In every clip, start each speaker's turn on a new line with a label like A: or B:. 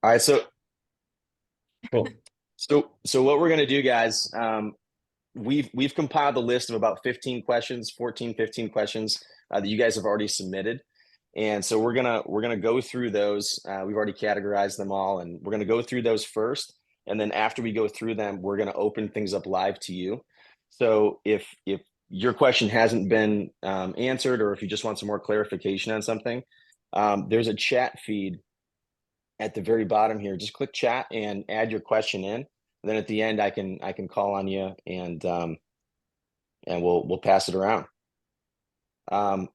A: All right, so
B: Cool.
A: so what we're gonna do, guys, we've compiled a list of about 15 questions, 14, 15 questions that you guys have already submitted. And so we're gonna go through those. We've already categorized them all, and we're gonna go through those first. And then after we go through them, we're gonna open things up live to you. So if your question hasn't been answered, or if you just want some more clarification on something, there's a chat feed at the very bottom here. Just click chat and add your question in. And then at the end, I can call on you and we'll pass it around. We're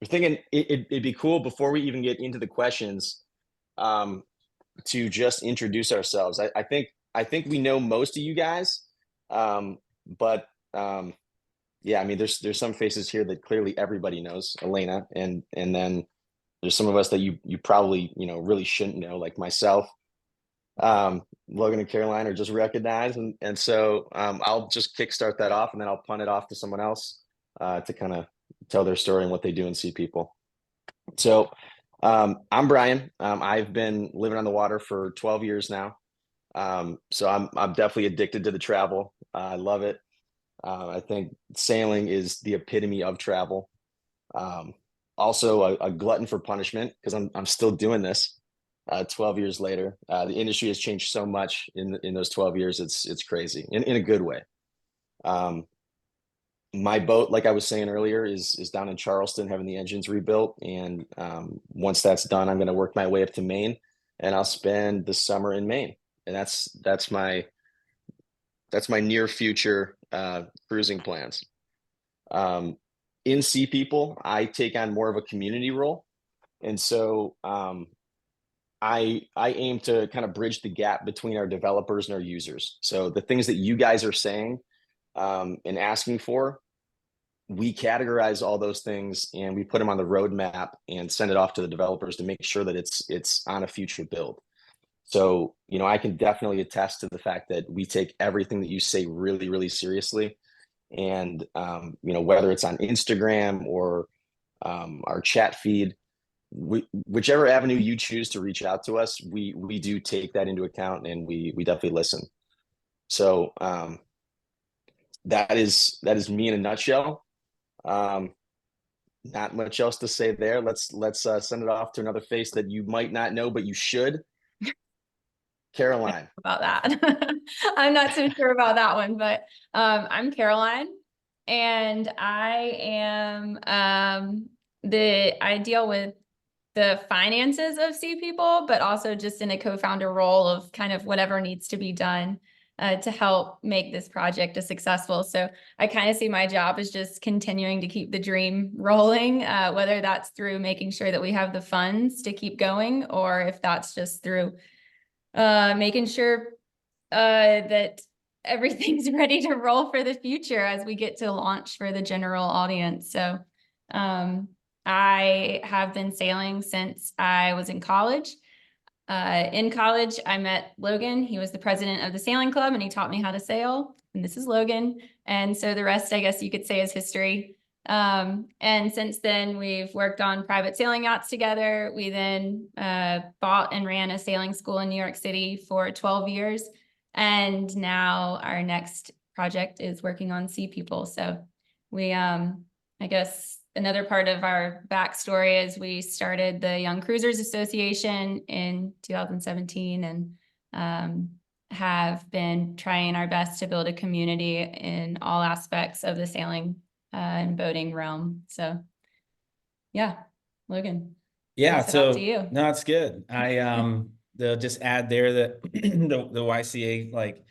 A: thinking it'd be cool before we even get into the questions, um, to just introduce ourselves. I think we know most of you guys, but yeah, I mean, there's some faces here that clearly everybody knows, Elayna, and then there's some of us that you probably really shouldn't know, like myself. Logan and Caroline are just recognized, and so I'll just kickstart that off, and then I'll punt it off to someone else to kind of tell their story and what they do and see people. So I'm Brian. I've been living on the water for 12 years now. So I'm definitely addicted to the travel. I love it. I think sailing is the epitome of travel. Um, Also a glutton for punishment because I'm still doing this 12 years later. The industry has changed so much in those 12 years. It's crazy in a good way. Um, my boat, like I was saying earlier, is down in Charleston having the engines rebuilt. And once that's done, I'm going to work my way up to Maine, and I'll spend the summer in Maine. And that's my near future cruising plans. Um, in Sea People, I take on more of a community role, and so I aim to kind of bridge the gap between our developers and our users. So the things that you guys are saying and asking for, we categorize all those things and we put them on the roadmap and send it off to the developers to make sure that it's on a future build. So, I can definitely attest to the fact that we take everything that you say really, really seriously. And, whether it's on Instagram or our chat feed, whichever avenue you choose to reach out to us, we do take that into account, and we definitely listen. So that is me in a nutshell. Um, Not much else to say there. Let's send it off to another face that you might not know, but you should. Caroline.
C: About that. I'm not so sure about that one, but I'm Caroline, and I deal with the finances of Sea People, but also just in a co-founder role of kind of whatever needs to be done to help make this project a successful. So I kind of see my job as just continuing to keep the dream rolling, whether that's through making sure that we have the funds to keep going, or if that's just through making sure that everything's ready to roll for the future as we get to launch for the general audience. So I have been sailing since I was in college. In college, I met Logan. He was the president of the sailing club, and he taught me how to sail. And this is Logan. And so the rest, I guess you could say, is history. And since then, we've worked on private sailing yachts together. We then bought and ran a sailing school in New York City for 12 years. And now our next project is working on Sea People. So we, I guess another part of our backstory is we started the Young Cruisers Association in 2017 and have been trying our best to build a community in all aspects of the sailing and boating realm. So yeah, Logan.
B: Yeah, so
C: to you.
B: no, it's good. They'll just add there that the YCA like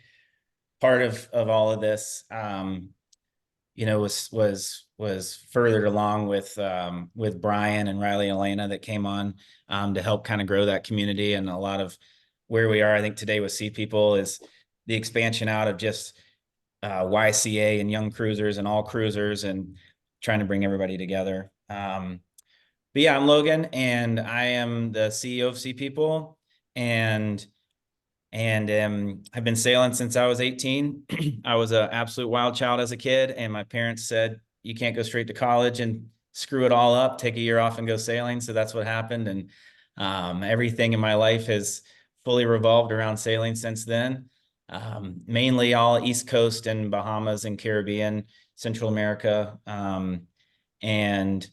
B: part of all of this was furthered along with Brian and Riley and Elayna that came on to help kind of grow that community. And a lot of where we are, I think, today with Sea People is the expansion out of just YCA and Young Cruisers and all cruisers and trying to bring everybody together. But yeah, I'm Logan, and I am the CEO of Sea People, and I've been sailing since I was 18. I was an absolute wild child as a kid, and my parents said, you can't go straight to college and screw it all up, take a year off and go sailing. So that's what happened. And everything in my life has fully revolved around sailing since then. Mainly all East Coast and Bahamas and Caribbean, Central America. And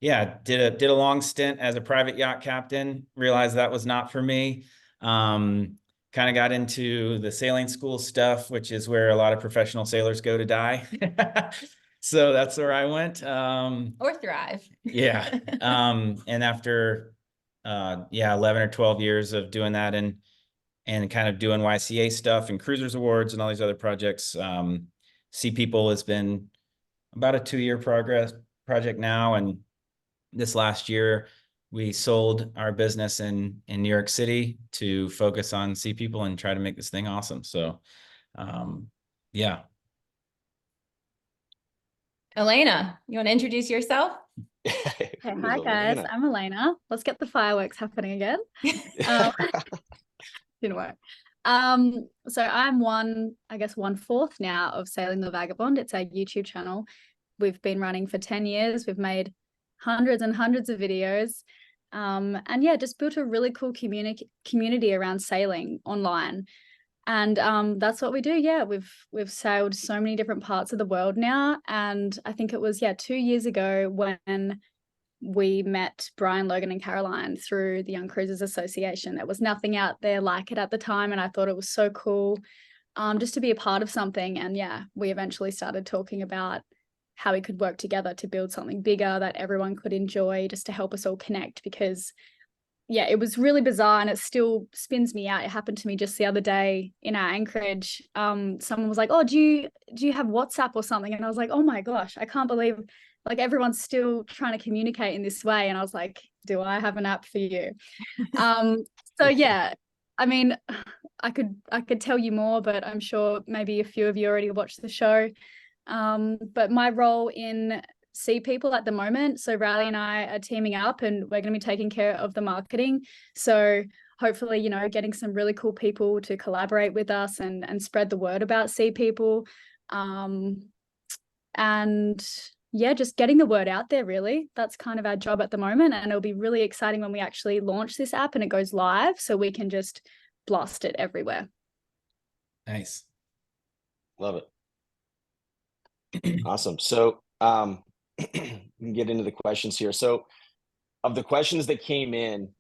B: yeah, did a long stint as a private yacht captain, realized that was not for me. Kind of got into the sailing school stuff, which is where a lot of professional sailors go to die. So that's where I went.
C: Or thrive.
B: Yeah. And after 11 or 12 years of doing that and kind of doing YCA stuff and Cruisers Awards and all these other projects, Sea People has been about a 2-year project now. And this last year, we sold our business in New York City to focus on Sea People and try to make this thing awesome. So, yeah.
C: Elayna, you want to introduce yourself?
D: Okay,
A: Who
D: hi
A: is
D: guys,
A: Elayna?
D: I'm Elayna. Let's get the fireworks happening again. Didn't work. So I'm I guess 1/4 now of Sailing the Vagabond. It's our YouTube channel. We've been running for 10 years. We've made hundreds and hundreds of videos. And yeah, just built a really cool community around sailing online. And that's what we do. Yeah, we've sailed so many different parts of the world now. And I think it was 2 years ago when we met Brian, Logan, and Caroline through the Young Cruisers Association. There was nothing out there like it at the time, and I thought it was so cool just to be a part of something. And yeah, we eventually started talking about how we could work together to build something bigger that everyone could enjoy, just to help us all connect. Because yeah, it was really bizarre, and it still spins me out. It happened to me just the other day in our anchorage. Someone was like, "Oh, do you have WhatsApp or something?" And I was like, "Oh my gosh, I can't believe like everyone's still trying to communicate in this way." And I was like, "Do I have an app for you?" So yeah, I mean, I could tell you more, but I'm sure maybe a few of you already watched the show. But my role in Sea People at the moment, so Riley and I are teaming up, and we're going to be taking care of the marketing. So hopefully, you know, getting some really cool people to collaborate with us and spread the word about Sea People. And yeah, just getting the word out there, really. That's kind of our job at the moment. And it'll be really exciting when we actually launch this app and it goes live, so we can just blast it everywhere.
B: Nice.
A: Love it. Awesome. So we can get into the questions here. So of the questions that came in,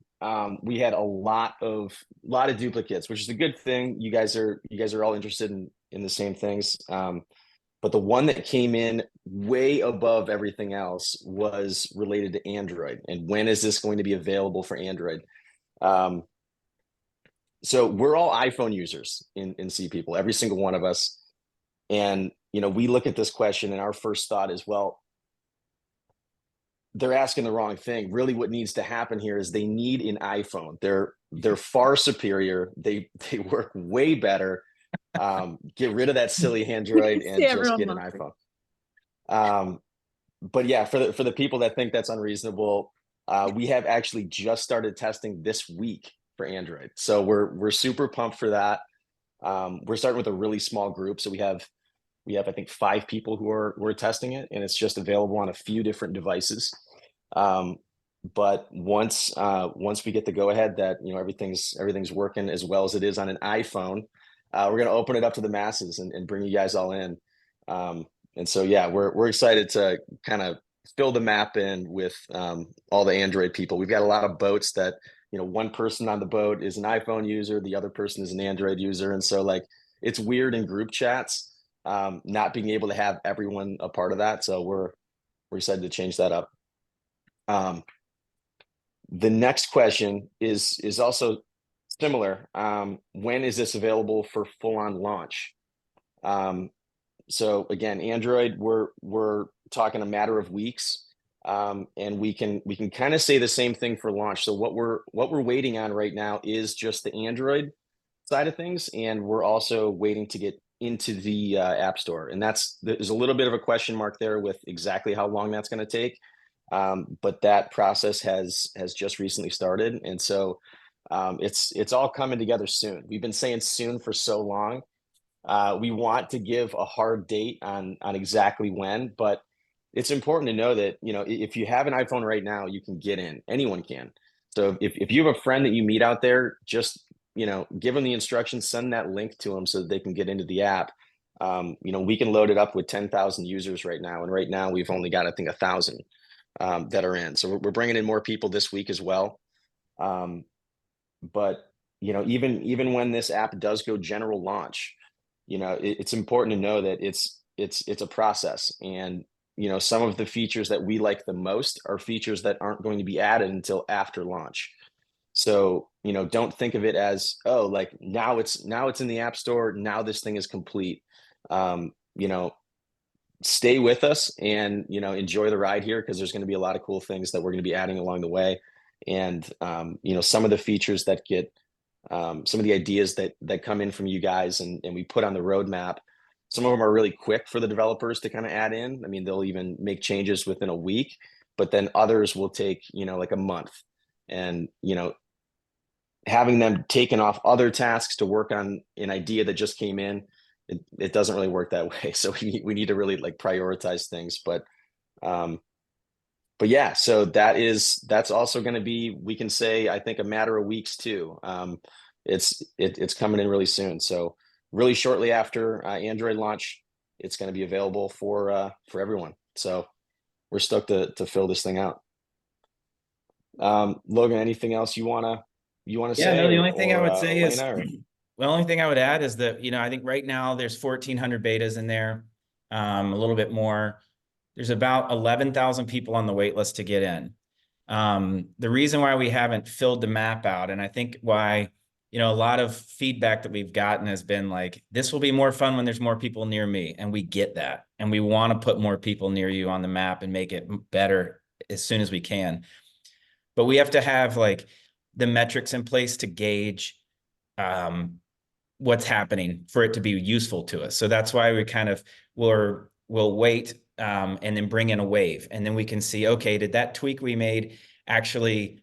A: we had a lot of duplicates, which is a good thing. You guys are all interested in the same things. But the one that came in way above everything else was related to Android. And when is this going to be available for Android? So we're all iPhone users in Sea People, every single one of us. And, you know, we look at this question and our first thought is, well, they're asking the wrong thing. Really what needs to happen here is they need an iPhone. They're far superior. They work way better. Get rid of that silly Android and just get an iPhone. But yeah, for the people that think that's unreasonable, we have actually just started testing this week for Android. So we're super pumped for that. We're starting with a really small group. So we have I think 5 people who are testing it, and it's just available on a few different devices. But once we get the go ahead that, you know, everything's working as well as it is on an iPhone, we're going to open it up to the masses and bring you guys all in. And so yeah, we're excited to kind of fill the map in with all the Android people. We've got a lot of boats that, you know, one person on the boat is an iPhone user, the other person is an Android user, and so like it's weird in group chats not being able to have everyone a part of that. So we're excited to change that up. The next question is also similar. When is this available for full-on launch? So again, Android, we're talking a matter of weeks, and we can kind of say the same thing for launch. So what we're waiting on right now is just the Android side of things, and we're also waiting to get into the App Store, and there's a little bit of a question mark there with exactly how long that's going to take. But that process has just recently started, and so it's all coming together soon. We've been saying soon for so long. We want to give a hard date on exactly when, but it's important to know that, you know, if you have an iPhone right now, you can get in. Anyone can. So if you have a friend that you meet out there, just, give them the instructions, send that link to them so that they can get into the app. We can load it up with 10,000 users right now. And right now we've only got, I think, 1,000 that are in. So we're bringing in more people this week as well. But even when this app does go general launch, it's important to know that it's a process. And some of the features that we like the most are features that aren't going to be added until after launch. So don't think of it as, oh, like now it's in the App Store, now this thing is complete. Stay with us and enjoy the ride here, because there's going to be a lot of cool things that we're going to be adding along the way. And some of the features that get some of the ideas that come in from you guys and we put on the roadmap, some of them are really quick for the developers to kind of add in. I mean, they'll even make changes within a week, but then others will take like a month. And having them taken off other tasks to work on an idea that just came in, it doesn't really work that way. So we need to really like prioritize things. But yeah, so that's also going to be, we can say, I think, a matter of weeks too. It's coming in really soon. So really shortly after Android launch, it's going to be available for everyone. So we're stoked to fill this thing out. Logan, anything else you wanna say?
B: No, the only thing I would say
A: Elayna,
B: is the only thing I would add is that, I think right now there's 1,400 betas in there, a little bit more. There's about 11,000 people on the wait list to get in. The reason why we haven't filled the map out, and I think why, a lot of feedback that we've gotten has been like, this will be more fun when there's more people near me. And we get that. And we want to put more people near you on the map and make it better as soon as we can. But we have to have like the metrics in place to gauge what's happening for it to be useful to us. So that's why we kind of we'll wait and then bring in a wave. And then we can see, okay, did that tweak we made actually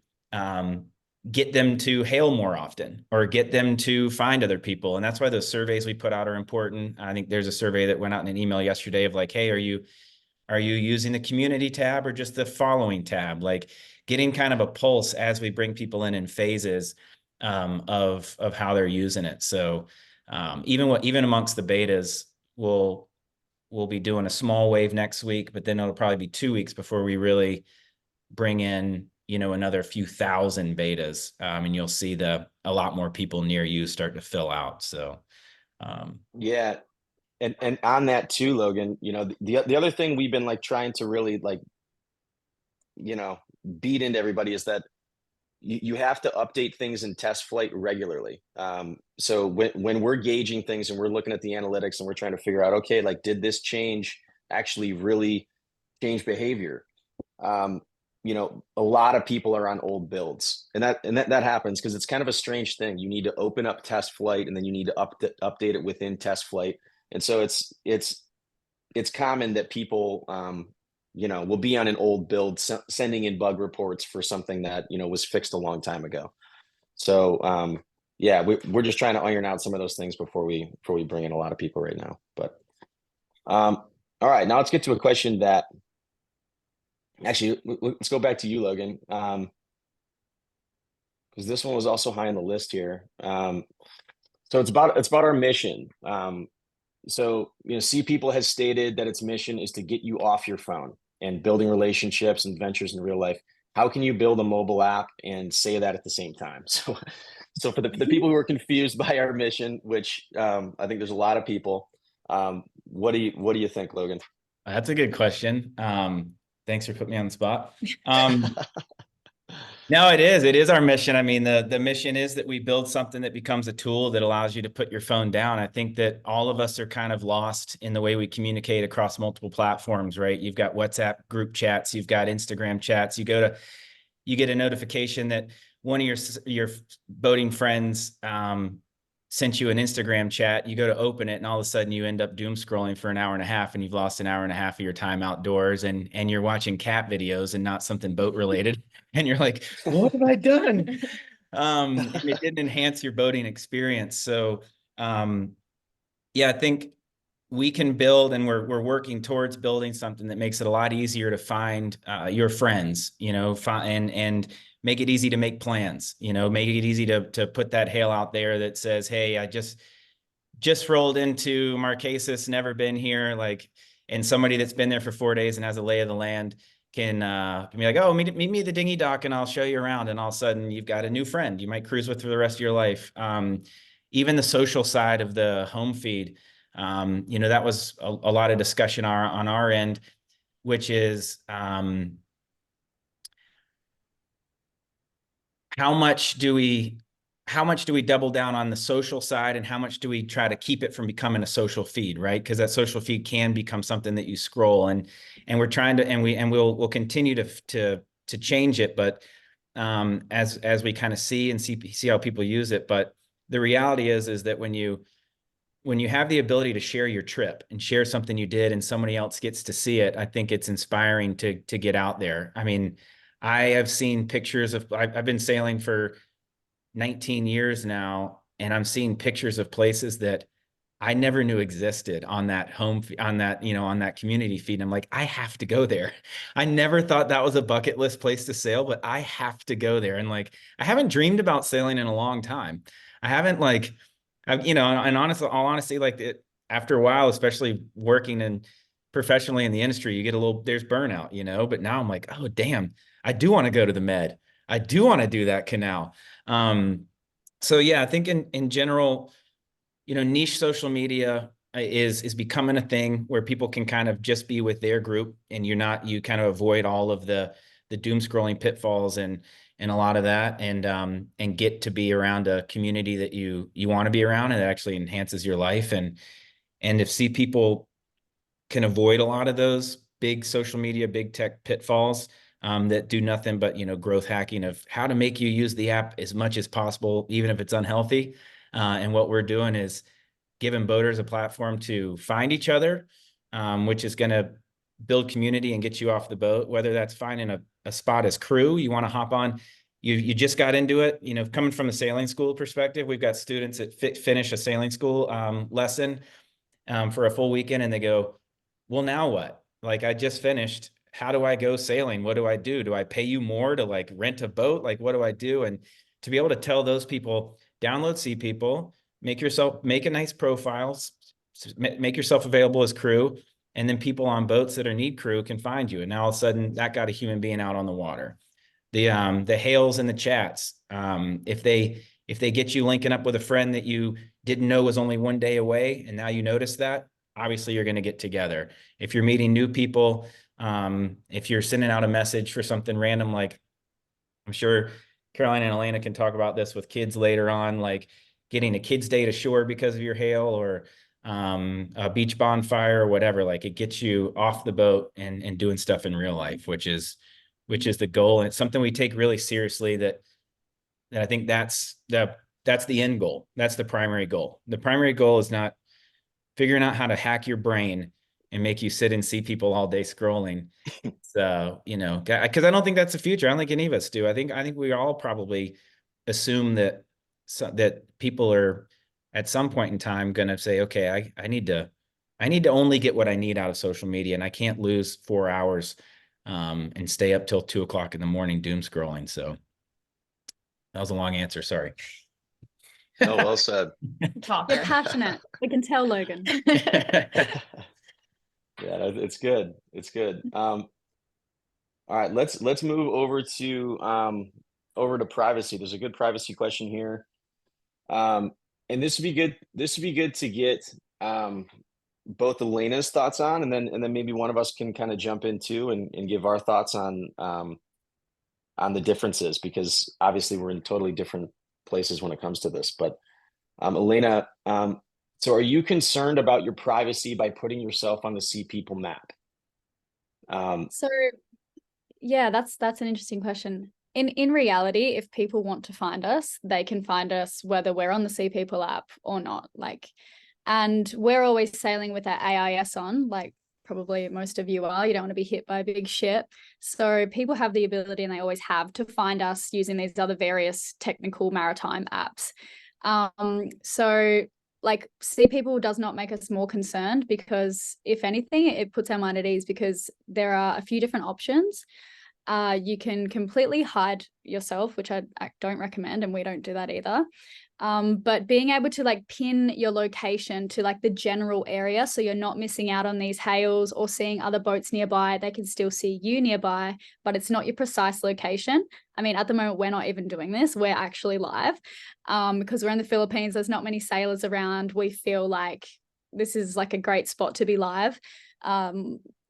B: get them to hail more often or get them to find other people? And that's why those surveys we put out are important. I think there's a survey that went out in an email yesterday of like, hey, are you using the community tab or just the following tab? Like getting kind of a pulse as we bring people in phases of how they're using it. So even amongst the betas, we'll be doing a small wave next week, but then it'll probably be 2 weeks before we really bring in, another few thousand betas. And you'll see a lot more people near you start to fill out. So
A: yeah. And on that too, Logan, the other thing we've been like trying to really like, beat into everybody is that you have to update things in test flight regularly. So when we're gauging things and we're looking at the analytics and we're trying to figure out, okay, like, did this change actually really change behavior? A lot of people are on old builds, and that happens because it's kind of a strange thing. You need to open up test flight and then you need to update it within test flight. And so it's common that people, will be on an old build, sending in bug reports for something that, was fixed a long time ago. So, yeah, we're just trying to iron out some of those things before we bring in a lot of people right now. But, all right, now let's get to a question that actually, let's go back to you, Logan. Because this one was also high on the list here. So it's about our mission. So, See People has stated that its mission is to get you off your phone and building relationships and ventures in real life. How can you build a mobile app and say that at the same time? So for the people who are confused by our mission, which I think there's a lot of people, what do you think, Logan?
B: That's a good question. Thanks for putting me on the spot. No, it is our mission. I mean, the mission is that we build something that becomes a tool that allows you to put your phone down. I think that all of us are kind of lost in the way we communicate across multiple platforms, right? You've got WhatsApp group chats, you've got Instagram chats, you get a notification that one of your boating friends sent you an Instagram chat, you go to open it, and all of a sudden you end up doom scrolling for an hour and a half, and you've lost an hour and a half of your time outdoors, and you're watching cat videos and not something boat related. And you're like, what have I done? It didn't enhance your boating experience. So, yeah, I think we can build, and we're working towards building something that makes it a lot easier to find your friends, and make it easy to make plans, you know, make it easy to put that hail out there that says, hey, I just rolled into Marquesas, never been here, like, and somebody that's been there for 4 days and has a lay of the land can be like, oh, meet me at the dinghy dock and I'll show you around. And all of a sudden you've got a new friend you might cruise with for the rest of your life. Even the social side of the home feed, you know, that was a lot of discussion on our end, which is how much do we double down on the social side, and how much do we try to keep it from becoming a social feed, right? Because that social feed can become something that you scroll, and we're trying to, and we'll continue to change it, but as we kind of see how people use it. But the reality is that when you have the ability to share your trip and share something you did and somebody else gets to see it, I think it's inspiring to get out there. I mean, I have seen pictures of, I've been sailing for 19 years now, and I'm seeing pictures of places that I never knew existed on that on that community feed. And I'm like, I have to go there. I never thought that was a bucket list place to sail, but I have to go there. And like, I haven't dreamed about sailing in a long time. I haven't and honestly, all honesty, like after a while, especially working and professionally in the industry, you get there's burnout, you know, but now I'm like, oh, damn, I do want to go to the Med. I do want to do that canal. So yeah, I think in general, you know, niche social media is becoming a thing where people can kind of just be with their group, and you kind of avoid all of the doom scrolling pitfalls and a lot of that, and get to be around a community that you want to be around, and it actually enhances your life. And if people can avoid a lot of those big social media, big tech pitfalls that do nothing but, you know, growth hacking of how to make you use the app as much as possible, even if it's unhealthy. And what we're doing is giving boaters a platform to find each other, which is going to build community and get you off the boat, whether that's finding a spot as crew you want to hop on. You just got into it, you know, coming from the sailing school perspective, we've got students that finish a sailing school lesson for a full weekend, and they go, well, now what? Like, I just finished. How do I go sailing? What do I do? Do I pay you more to like rent a boat? Like, what do I do? And to be able to tell those people, download Sea People, make a nice profiles, make yourself available as crew, and then people on boats that need crew can find you. And now all of a sudden that got a human being out on the water. The hails in the chats, if they get you linking up with a friend that you didn't know was only 1 day away, and now you notice that, obviously you're going to get together. If you're meeting new people, if you're sending out a message for something random, like I'm sure Caroline and Elayna can talk about this with kids later on, like getting a kid's day to shore because of your hail, or a beach bonfire or whatever, like it gets you off the boat and doing stuff in real life, which is the goal. And it's something we take really seriously, that I think that's the end goal. That's the primary goal. The primary goal is not figuring out how to hack your brain and make you sit and see people all day scrolling. So, you know, because I don't think that's the future. I don't think any of us do. I think we all probably assume that people are at some point in time going to say, okay, I need to only get what I need out of social media, and I can't lose 4 hours and stay up till 2 o'clock in the morning doom scrolling. So that was a long answer. Sorry.
A: Oh, well said.
D: You're passionate. We can tell, Logan.
A: Yeah, it's good. It's good. All right, let's move over to privacy. There's a good privacy question here. And this would be good. This would be good to get both Elayna's thoughts on, and then maybe one of us can kind of jump into and give our thoughts on the differences, because obviously we're in totally different places when it comes to this. But Elayna, so are you concerned about your privacy by putting yourself on the Sea People map?
D: So yeah, that's an interesting question. In reality, if people want to find us, they can find us whether we're on the Sea People app or not. Like, and we're always sailing with our AIS on, like probably most of you are. You don't want to be hit by a big ship. So people have the ability, and they always have, to find us using these other various technical maritime apps. So like Sea People does not make us more concerned, because if anything, it puts our mind at ease, because there are a few different options. You can completely hide yourself, which I don't recommend, and we don't do that either. But being able to like pin your location to like the general area, so you're not missing out on these hails or seeing other boats nearby. They can still see you nearby, but it's not your precise location. I mean, at the moment, we're not even doing this. We're actually live because we're in the Philippines. There's not many sailors around. We feel like this is like a great spot to be live.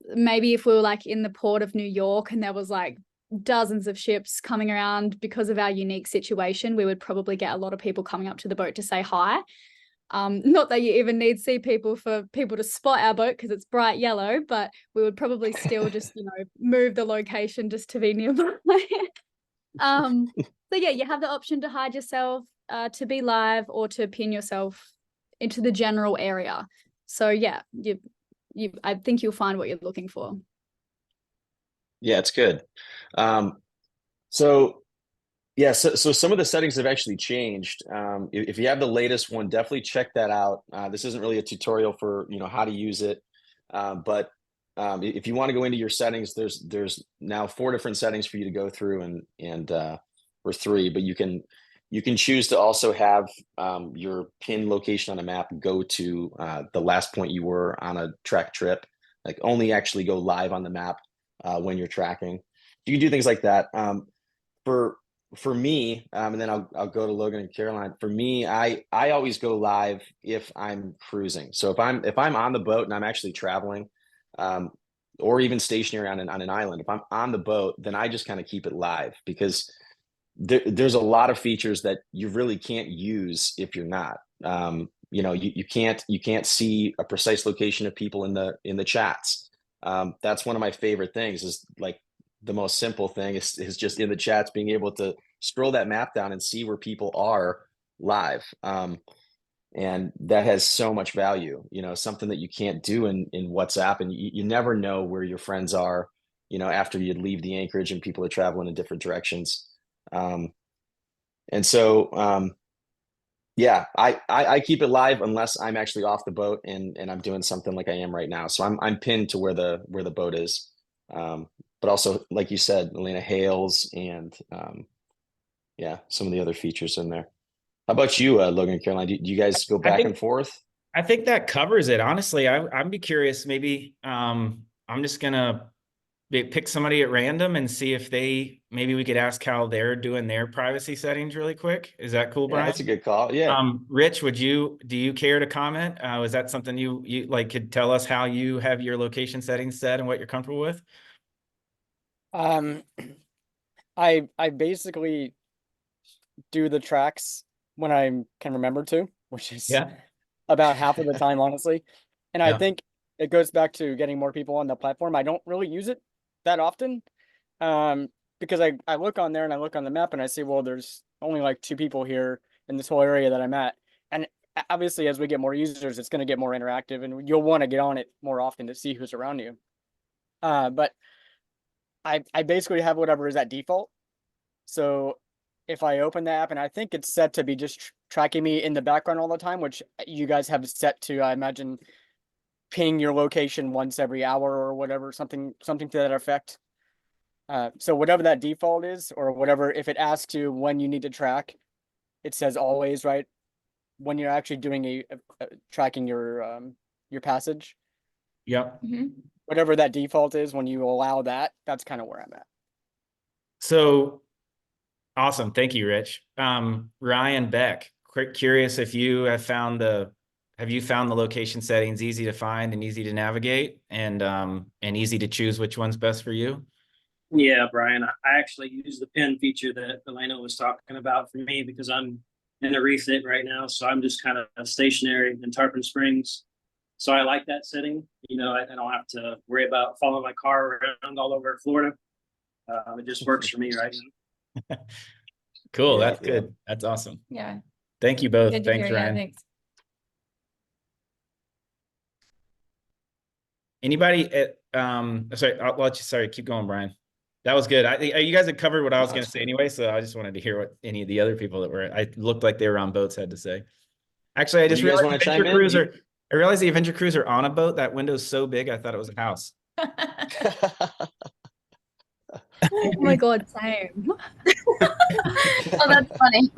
D: Maybe if we were like in the port of New York and there was like dozens of ships coming around, because of our unique situation, we would probably get a lot of people coming up to the boat to say hi. Not that you even need sea people for people to spot our boat because it's bright yellow, but we would probably still just, you know, move the location just to be nearby. So yeah, you have the option to hide yourself, to be live, or to pin yourself into the general area. So yeah, I think you'll find what you're looking for.
A: Yeah, it's good. So yeah, so some of the settings have actually changed. If you have the latest one, definitely check that out. This isn't really a tutorial for, you know, how to use it, but if you want to go into your settings, there's now 4 different settings for you to go through, or 3, but you can choose to also have your pin location on a map go to the last point you were on a track trip, like only actually go live on the map when you're tracking. You can do things like that. For me, and then I'll go to Logan and Caroline. For me, I always go live if I'm cruising. So if I'm on the boat and I'm actually traveling, or even stationary on an island, if I'm on the boat, then I just kind of keep it live, because there's a lot of features that you really can't use if you're not. You know, you can't see a precise location of people in the chats. That's one of my favorite things, is like the most simple thing is just in the chats being able to scroll that map down and see where people are live. And that has so much value, you know, something that you can't do in WhatsApp, and you never know where your friends are, you know, after you leave the anchorage and people are traveling in different directions. And so yeah, I keep it live unless I'm actually off the boat and I'm doing something like I am right now. So I'm pinned to where the boat is. But also, like you said, Elayna, hails and yeah, some of the other features in there. How about you, Logan and Caroline? Do you guys go back and forth?
B: I think that covers it. Honestly, I'd be curious. Maybe I'm just gonna pick somebody at random and see if maybe we could ask how they're doing their privacy settings really quick. Is that cool, Brian?
A: Yeah, that's a good call. Yeah.
B: Rich, do you care to comment? Was that something you like could tell us how you have your location settings set and what you're comfortable with?
E: I basically do the tracks when I can remember to, which is about half of the time, honestly. And I think it goes back to getting more people on the platform. I don't really use it that often, because I look on there and I look on the map and I see, well, there's only like 2 people here in this whole area that I'm at. And obviously, as we get more users, it's going to get more interactive, and you'll want to get on it more often to see who's around you. But I basically have whatever is at default. So if I open the app, and I think it's set to be just tracking me in the background all the time, which you guys have set to, I imagine, ping your location once every hour or whatever, something to that effect. So whatever that default is, or whatever, if it asks you when you need to track, it says always, right? When you're actually doing a tracking your passage.
B: Yep.
C: Mm-hmm.
E: Whatever that default is, when you allow that, that's kind of where I'm at.
B: So awesome. Thank you, Rich. Ryan, Beck, curious if you have found the location settings easy to find and easy to navigate, and easy to choose which one's best for you?
F: Yeah, Brian, I actually use the pin feature that Elayna was talking about for me, because I'm in a refit right now. So I'm just kind of stationary in Tarpon Springs. So I like that setting. You know, I don't have to worry about following my car around all over Florida. It just works for me right now.
B: Cool.
A: Yeah,
B: That's good. That's awesome.
C: Yeah.
B: Thank you both.
C: Good to
B: Thanks,
C: hear. Yeah,
B: Ryan.
C: thanks.
B: Anybody sorry, keep going, Brian. That was good. You guys had covered what I was going to say anyway, so I just wanted to hear what any of the other people I looked like they were on boats had to say. Actually, I just realized I realized the Adventure Cruiser on a boat, that window's so big, I thought it was a house.
D: Oh my God, same.
C: Oh, that's funny.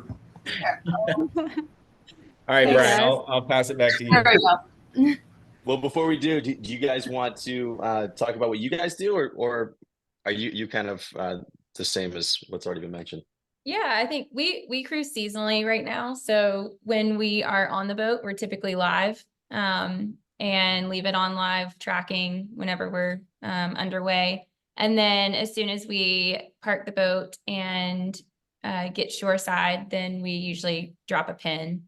B: All right,
D: Hey,
B: Brian,
D: guys.
B: I'll pass it back to
C: There
B: you.
C: we go.
A: Well, before we do you guys want to talk about what you guys do, or are you kind of the same as what's already been mentioned?
C: Yeah, I think we cruise seasonally right now. So when we are on the boat, we're typically live, and leave it on live tracking whenever we're underway. And then as soon as we park the boat and get shoreside, then we usually drop a pin.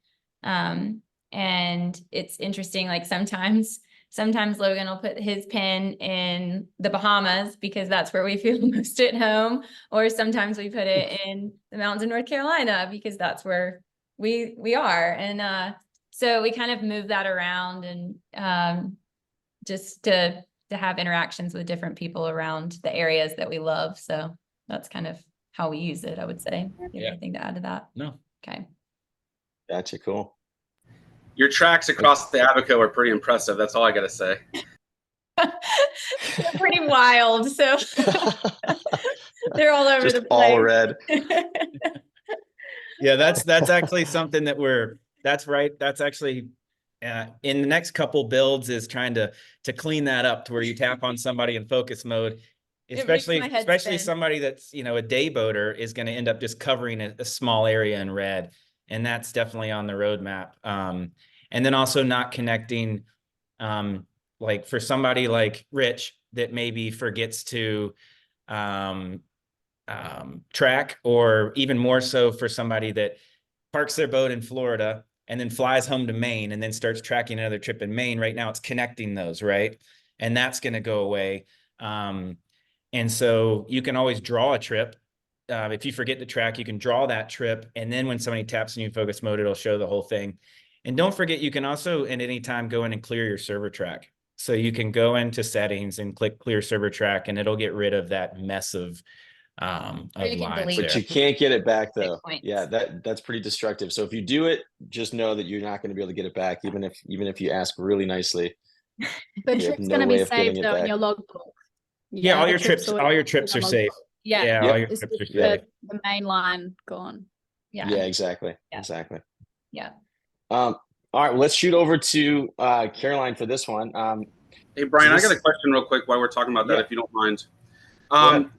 C: And it's interesting, like sometimes Logan will put his pin in the Bahamas because that's where we feel most at home. Or sometimes we put it in the mountains of North Carolina because that's where we are. And so we kind of move that around, and just to have interactions with different people around the areas that we love. So that's kind of how we use it, I would say. You have anything to add to that?
B: No.
C: Okay.
A: Gotcha. Cool.
G: Your tracks across the Abaco are pretty impressive. That's all I got to say.
C: They're pretty wild, so they're all over
A: Just
C: the place.
A: all red.
B: Yeah, that's actually something that that's right. That's actually in the next couple builds is trying to clean that up to where you tap on somebody in focus mode, especially somebody that's, you know, a day boater is going to end up just covering a small area in red. And that's definitely on the roadmap. And then also not connecting, like for somebody like Rich that maybe forgets to track, or even more so for somebody that parks their boat in Florida and then flies home to Maine and then starts tracking another trip in Maine. Right now it's connecting those, right? And that's going to go away. And so you can always draw a trip. If you forget to track, you can draw that trip. And then when somebody taps in focus mode, it'll show the whole thing. And don't forget, you can also at any time go in and clear your server track. So you can go into settings and click clear server track, and it'll get rid of that mess of
C: you can
B: lives
C: delete
B: there.
A: But you can't get it back though.
C: points.
A: Yeah, that's pretty destructive. So if you do it, just know that you're not going to be able to get it back, even if you ask really nicely.
D: The
A: You have
D: trip's
A: no
D: going to
A: way
D: be
A: of getting
D: saved
A: it
D: though in
A: back.
D: your logbook.
B: Yeah, all
D: the
B: your trips
D: in
B: are
D: the
B: safe.
D: logbook.
C: Yeah.
B: Yeah,
A: Yep.
B: all your
D: It's
B: trips are
D: just
B: safe.
D: the main line gone.
C: Yeah.
A: Yeah, exactly.
C: Yeah.
A: Exactly.
C: Yeah.
A: All right, well, let's shoot over to Caroline for this one.
G: Hey, Brian,
A: So
G: I got a question real quick while we're talking about that,
A: Yeah.
G: if you don't mind.
A: Go ahead.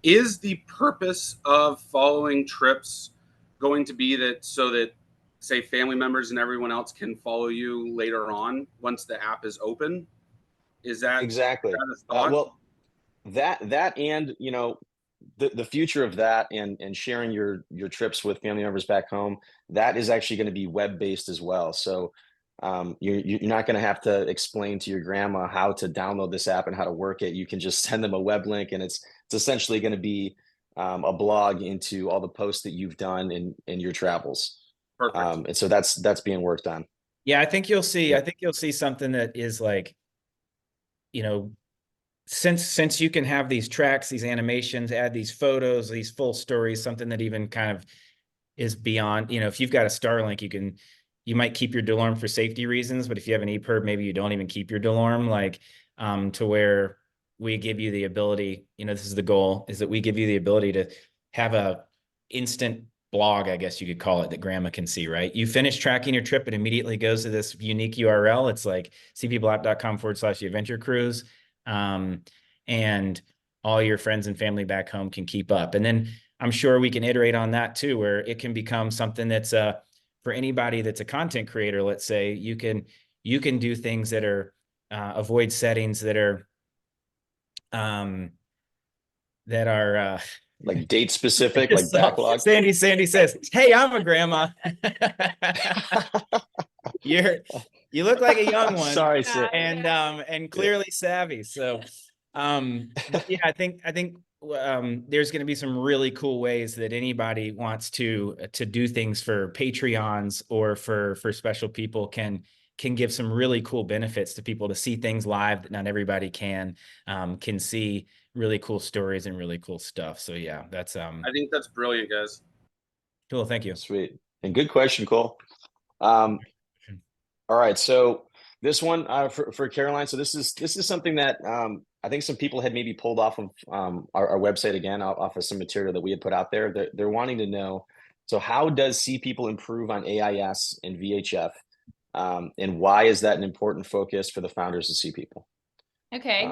G: Is the purpose of following trips going to be that so that, say, family members and everyone else can follow you later on once the app is open? Is that
A: Exactly.
G: a thought?
A: Well, that and you know the future of that and sharing your trips with family members back home, that is actually going to be web based as well. So you're not going to have to explain to your grandma how to download this app and how to work it. You can just send them a web link, and it's essentially going to be a blog into all the posts that you've done in your travels.
G: Perfect.
A: And so that's being worked on.
B: Yeah, I think you'll see.
A: Yeah.
B: I think you'll see something that is like, you know, since you can have these tracks, these animations, add these photos, these full stories, something that even kind of is beyond, you know, if you've got a Starlink, you might keep your DeLorme for safety reasons, but if you have an EPIRB, maybe you don't even keep your DeLorme, like to where we give you the ability, you know, this is the goal, is that we give you the ability to have a instant blog, I guess you could call it, that grandma can see, right? You finish tracking your trip, it immediately goes to this unique URL. It's like cpblack.com/adventure cruise. And all your friends and family back home can keep up. And then I'm sure we can iterate on that too, where it can become something that's for anybody that's a content creator, let's say, you can do things that are avoid settings that are
A: Like date specific, like backlog.
B: Sandy says, "Hey, I'm a grandma." You look like a young one.
A: Sorry,
B: and clearly savvy. So but yeah, I think there's going to be some really cool ways that anybody wants to do things for Patreons or for special people can give some really cool benefits to people to see things live that not everybody can see really cool stories and really cool stuff. So yeah, that's
G: I think that's brilliant, guys.
B: cool. Thank you.
A: Sweet. And good question, Cole. All right, so This one for Caroline. So this is something that I think some people had maybe pulled off of our website again, off of some material that we had put out there. They're wanting to know. So how does C people improve on AIS and VHF, and why is that an important focus for the founders of C people?
C: Okay.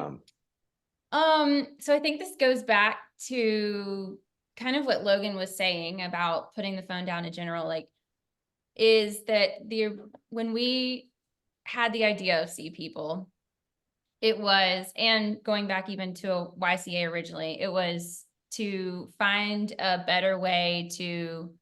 C: So I think this goes back to kind of what Logan was saying about putting the phone down in general, like, is that when we had the idea of C people, it was, and going back even to a YCA originally, it was to find a better way to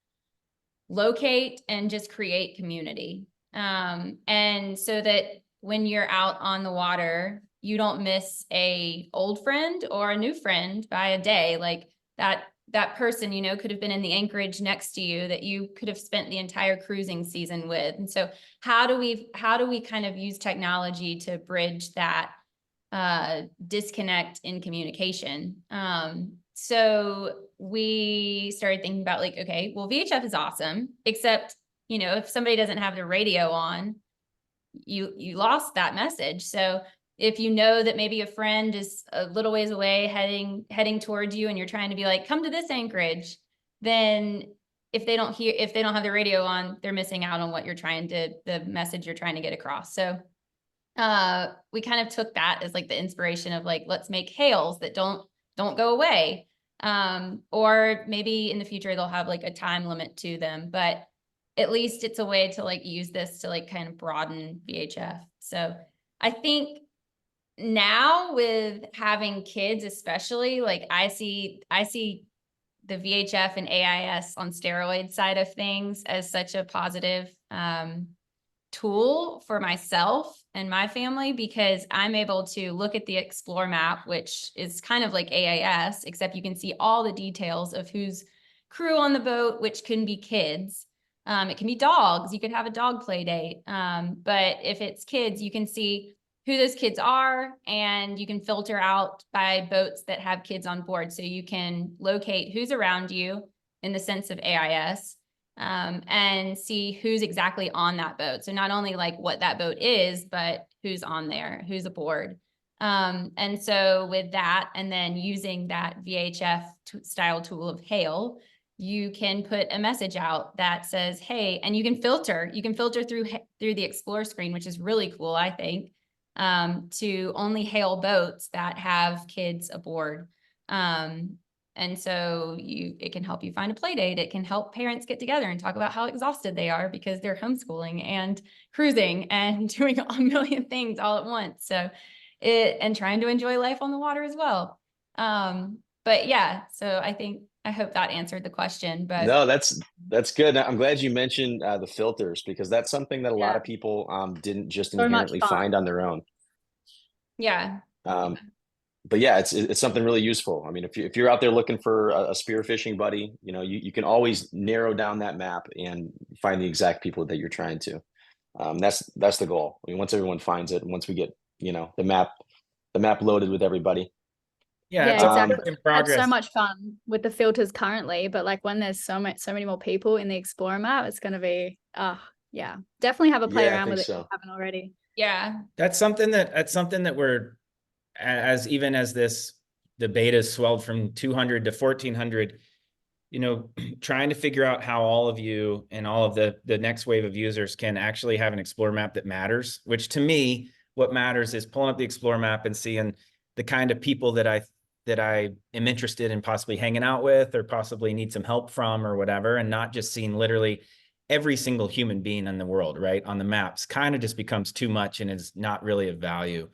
C: locate and just create community. And so that when you're out on the water, you don't miss a old friend or a new friend by a day. Like that person, you know, could have been in the anchorage next to you that you could have spent the entire cruising season with. And so how do we kind of use technology to bridge that disconnect in communication? So we started thinking about like, okay, well, VHF is awesome, except, you know, if somebody doesn't have their radio on, you lost that message. So if you know that maybe a friend is a little ways away heading towards you, and you're trying to be like, come to this anchorage, then if they don't have the radio on, they're missing out on what the message you're trying to get across. So we kind of took that as like the inspiration of like, let's make hails that don't go away. Or maybe in the future they'll have like a time limit to them, but at least it's a way to like use this to like kind of broaden VHF. So I think now with having kids, especially, like I see the VHF and AIS on steroid side of things as such a positive tool for myself and my family, because I'm able to look at the Explore map, which is kind of like AIS, except you can see all the details of who's crew on the boat, which can be kids. It can be dogs. You could have a dog play date. But if it's kids, you can see who those kids are, and you can filter out by boats that have kids on board. So you can locate who's around you in the sense of AIS, and see who's exactly on that boat. So not only like what that boat is, but who's on there, who's aboard. And so with that, and then using that VHF style tool of hail, you can put a message out that says, hey, and you can filter through the Explore screen, which is really cool, I think, to only hail boats that have kids aboard. And so it can help you find a play date. It can help parents get together and talk about how exhausted they are because they're homeschooling and cruising and doing a million things all at once. So and trying to enjoy life on the water as well. But yeah, so I hope that answered the question. But
A: no, that's good. I'm glad you mentioned the filters, because that's something that a lot of people didn't just inherently find on their own.
C: Yeah.
A: But yeah, it's something really useful. I mean, if you're out there looking for a spearfishing buddy, you know, you can always narrow down that map and find the exact people that you're trying to. That's the goal. I mean, once everyone finds it, and once we get, you know, the map loaded with everybody.
D: Yeah, exactly. Had so much fun with the filters currently, but like when there's so many more people in the Explorer map, it's going to be, yeah, definitely have a play around with it if you haven't already.
C: Yeah,
B: that's something that we're, even as the beta swelled from 200 to 1400, you know, trying to figure out how all of you and all of the next wave of users can actually have an Explorer map that matters, which to me, what matters is pulling up the Explorer map and seeing the kind of people that I am interested in possibly hanging out with, or possibly need some help from, or whatever, and not just seeing literally every single human being in the world, right, on the maps. Kind of just becomes too much and is not really of value.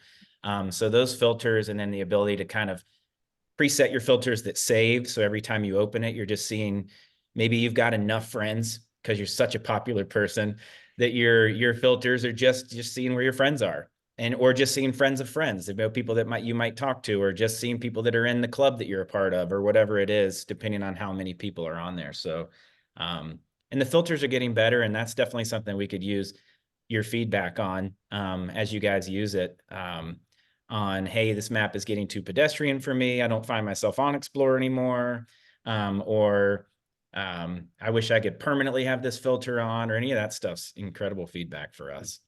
B: So those filters, and then the ability to kind of preset your filters that save. So every time you open it, you're just seeing, maybe you've got enough friends because you're such a popular person that your filters are just seeing where your friends are. Or just seeing friends of friends, about people that you might talk to, or just seeing people that are in the club that you're a part of, or whatever it is, depending on how many people are on there. So, and the filters are getting better, and that's definitely something we could use your feedback on, as you guys use it, on, hey, this map is getting too pedestrian for me. I don't find myself on Explorer anymore. Or I wish I could permanently have this filter on, or any of that stuff's incredible feedback for us.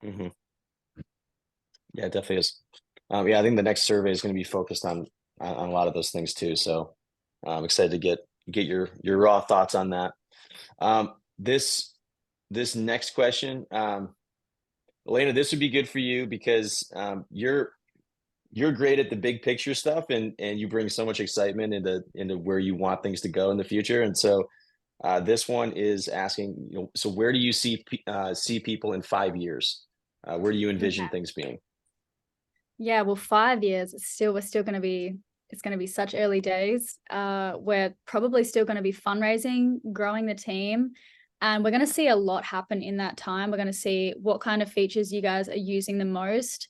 A: Mm-hmm. Yeah, it definitely is. Yeah, I think the next survey is going to be focused on a lot of those things too. So I'm excited to get your raw thoughts on that. This next question, Elayna, this would be good for you because you're great at the big picture stuff, and you bring so much excitement into where you want things to go in the future. And so this one is asking, so where do you see people in 5 years? Where do you envision things being?
D: Yeah, well, 5 years, we're still going to be, it's going to be such early days. We're probably still going to be fundraising, growing the team, and we're going to see a lot happen in that time. We're going to see what kind of features you guys are using the most,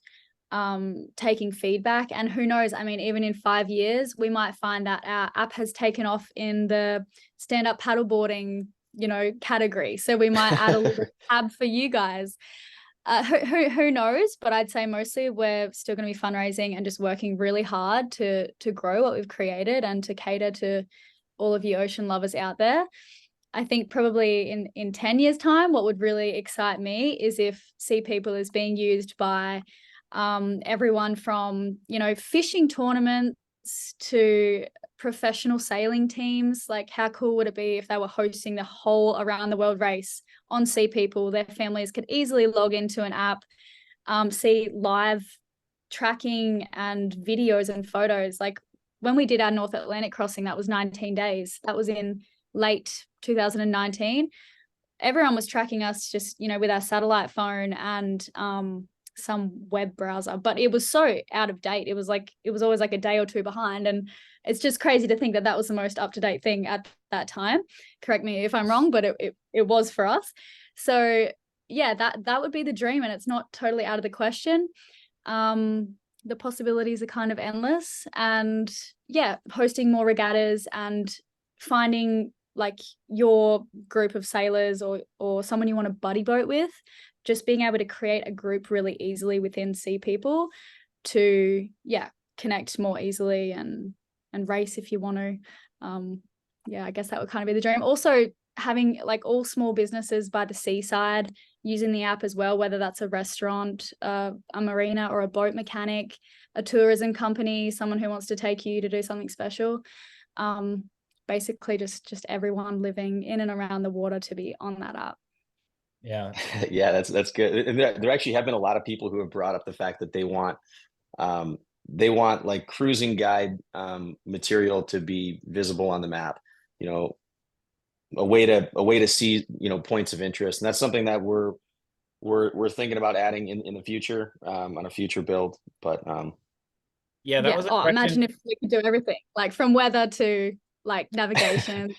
D: taking feedback, and who knows, I mean, even in 5 years, we might find that our app has taken off in the stand-up paddleboarding, category. So we might add a little tab for you guys. Who knows? But I'd say mostly we're still going to be fundraising and just working really hard to grow what we've created and to cater to all of you ocean lovers out there. I think probably in 10 years time, what would really excite me is if Sea People is being used by everyone from, fishing tournaments to professional sailing teams. Like, how cool would it be if they were hosting the whole around the world race on Sea People? Their families could easily log into an app, see live tracking and videos and photos. Like when we did our North Atlantic crossing, that was 19 days. That was in late 2019. Everyone was tracking us just, with our satellite phone and some web browser, but it was so out of date. It was always like a day or two behind. And it's just crazy to think that that was the most up-to-date thing at that time. Correct me if I'm wrong, but it was for us. So yeah, that would be the dream, and it's not totally out of the question. The possibilities are kind of endless, and yeah, hosting more regattas and finding like your group of sailors or someone you want to buddy boat with, just being able to create a group really easily within Sea People to connect more easily and race if you want to. I guess that would kind of be the dream. Also having like all small businesses by the seaside using the app as well, whether that's a restaurant, a marina, or a boat mechanic, a tourism company, someone who wants to take you to do something special. Basically just everyone living in and around the water to be on that app.
B: Yeah.
A: Yeah, that's good. And there actually have been a lot of people who have brought up the fact that they want like cruising guide material to be visible on the map, a way to see, points of interest. And that's something that we're thinking about adding in the future, on a future build. But
B: was a question.
D: Imagine if we could do everything, like from weather to like navigation.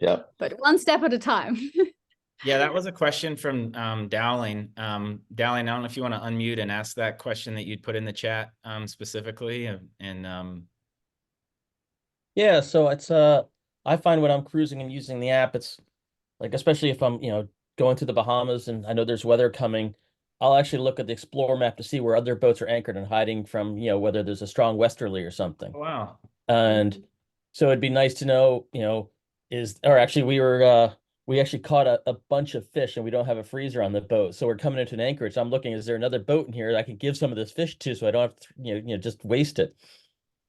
A: Yeah.
D: But one step at a time.
B: Yeah, that was a question from Dowling. Dowling, I don't know if you want to unmute and ask that question that you'd put in the chat specifically.
H: Yeah, so it's I find when I'm cruising and using the app, it's like, especially if I'm, going to the Bahamas and I know there's weather coming, I'll actually look at the Explore map to see where other boats are anchored and hiding from, whether there's a strong westerly or something.
B: Wow.
H: And so it'd be nice to know, we actually caught a bunch of fish and we don't have a freezer on the boat. So we're coming into an anchorage. I'm looking, is there another boat in here that I could give some of this fish to so I don't have to, just waste it.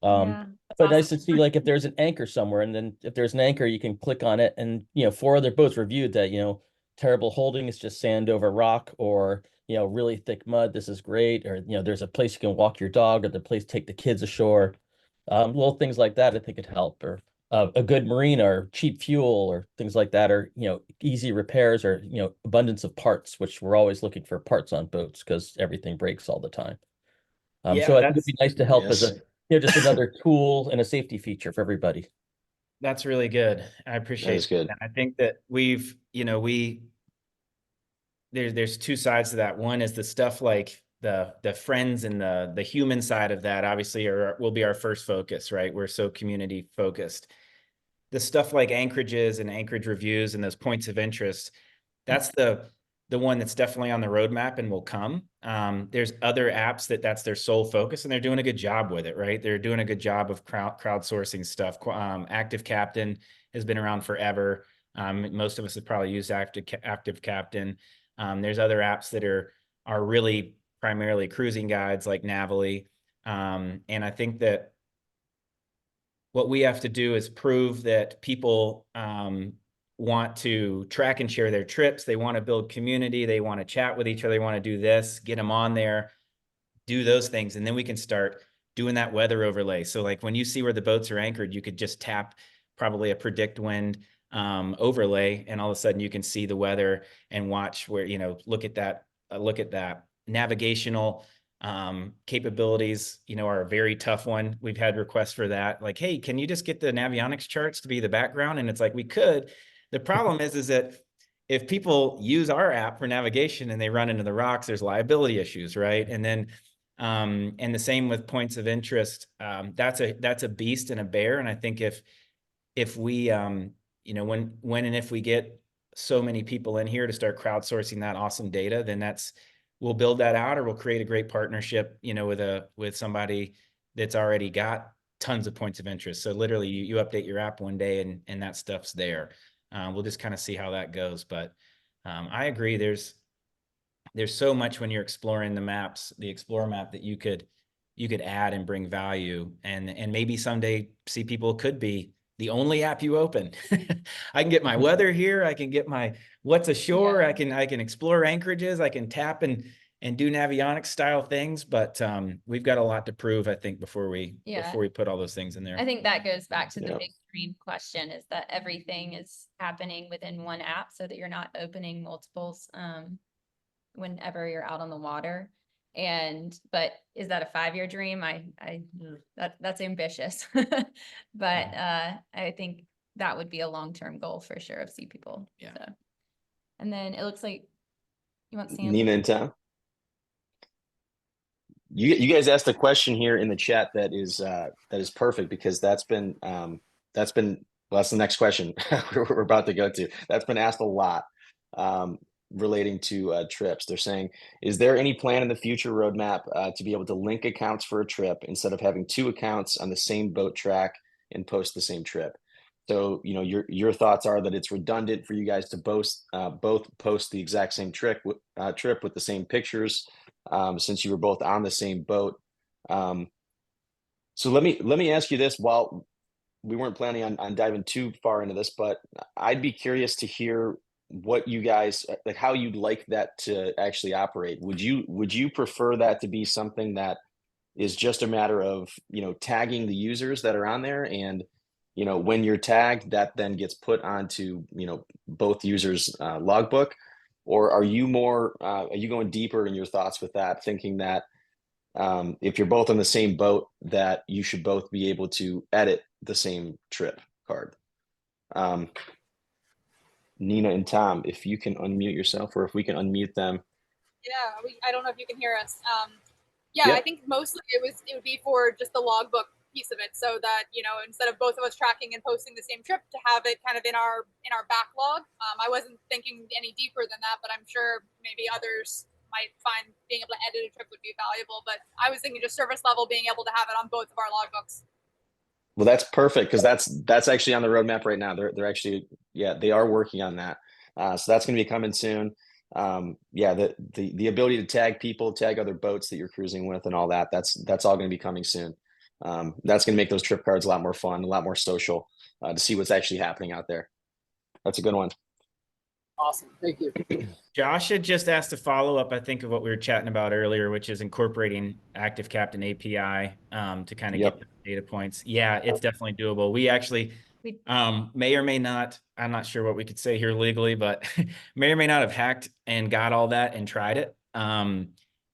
H: But nice to see like if there's an anchor somewhere, and then if there's an anchor, you can click on it and, 4 other boats reviewed that, terrible holding is just sand over rock, or, really thick mud. This is great. Or, there's a place you can walk your dog, or the place to take the kids ashore. Little things like that I think could help, or a good marina or cheap fuel or things like that, or, easy repairs, or, abundance of parts, which we're always looking for parts on boats because everything breaks all the time. So I think it'd be nice to help as just another tool and a safety feature for everybody.
B: That's really good. I appreciate
A: That's good.
B: that. I think that there's 2 sides to that. One is the stuff like the friends and the human side of that obviously will be our first focus, right? We're so community focused. The stuff like anchorages and anchorage reviews and those points of interest, that's the one that's definitely on the roadmap and will come. There's other apps that's their sole focus, and they're doing a good job with it, right? They're doing a good job of crowdsourcing stuff. Active Captain has been around forever. Most of us have probably used Active Captain. There's other apps that are really primarily cruising guides like Navily. And I think that what we have to do is prove that people want to track and share their trips. They want to build community. They want to chat with each other. They want to do this, get them on there, do those things. And then we can start doing that weather overlay. So like when you see where the boats are anchored, you could just tap probably a predict wind overlay, and all of a sudden you can see the weather and watch where, you know, look at that navigational capabilities, you know, are a very tough one. We've had requests for that. Like, hey, can you just get the navionics charts to be the background? And it's like, we could. The problem is that if people use our app for navigation and they run into the rocks, there's liability issues, right? And then, and the same with points of interest. That's a beast and a bear. And I think if we, you know, when and if we get so many people in here to start crowdsourcing that awesome data, then we'll build that out, or we'll create a great partnership, you know, with somebody that's already got tons of points of interest. So literally you update your app one day and that stuff's there. We'll just kind of see how that goes. But I agree. There's so much when you're exploring the maps, the Explorer map, that you could add and bring value. And maybe someday Sea People could be the only app you open. I can get my weather here. I can get my what's ashore.
C: Yeah.
B: I can explore anchorages. I can tap and do navionics style things. But we've got a lot to prove, I think, before we put all those things in there.
C: I think that goes back to the big dream question, is that everything is happening within one app so that you're not opening multiples whenever you're out on the water. But is that a 5-year dream? That's ambitious. But I think that would be a long-term goal for sure of Sea People.
B: Yeah.
C: So. And then it looks like you want Sam.
A: Nina and Tom. You guys asked a question here in the chat that is perfect, because that's the next question we're about to go to. That's been asked a lot. Relating to trips. They're saying, is there any plan in the future roadmap to be able to link accounts for a trip instead of having 2 accounts on the same boat track and post the same trip? So, you know, your thoughts are that it's redundant for you guys to both post the exact same trip with the same pictures, since you were both on the same boat. So let me ask you this. While we weren't planning on diving too far into this, but I'd be curious to hear what you guys, like, how you'd like that to actually operate. Would you prefer that to be something that is just a matter of, you know, tagging the users that are on there, and, you know, when you're tagged, that then gets put onto, you know, both users' logbook? Or are you going deeper in your thoughts with that, thinking that if you're both on the same boat, that you should both be able to edit the same trip card? Nina and Tom, if you can unmute yourself, or if we can unmute them.
I: Yeah, I don't know if you can hear us. Yeah, yep. I think mostly it would be for just the logbook piece of it, so that, you know, instead of both of us tracking and posting the same trip, to have it kind of in our backlog. I wasn't thinking any deeper than that, but I'm sure maybe others might find being able to edit a trip would be valuable. But I was thinking just service level, being able to have it on both of our logbooks.
A: Well, that's perfect, because that's actually on the roadmap right now. They're actually, they are working on that. So that's going to be coming soon. The ability to tag people, tag other boats that you're cruising with, and all that. That's all going to be coming soon. That's going to make those trip cards a lot more fun, a lot more social, to see what's actually happening out there. That's a good one.
J: Awesome. Thank you.
B: Josh had just asked a follow-up, I think, of what we were chatting about earlier, which is incorporating Active Captain API to kind of get the data points. Yeah, it's definitely doable. We actually may or may not, I'm not sure what we could say here legally, but may or may not have hacked and got all that and tried it, and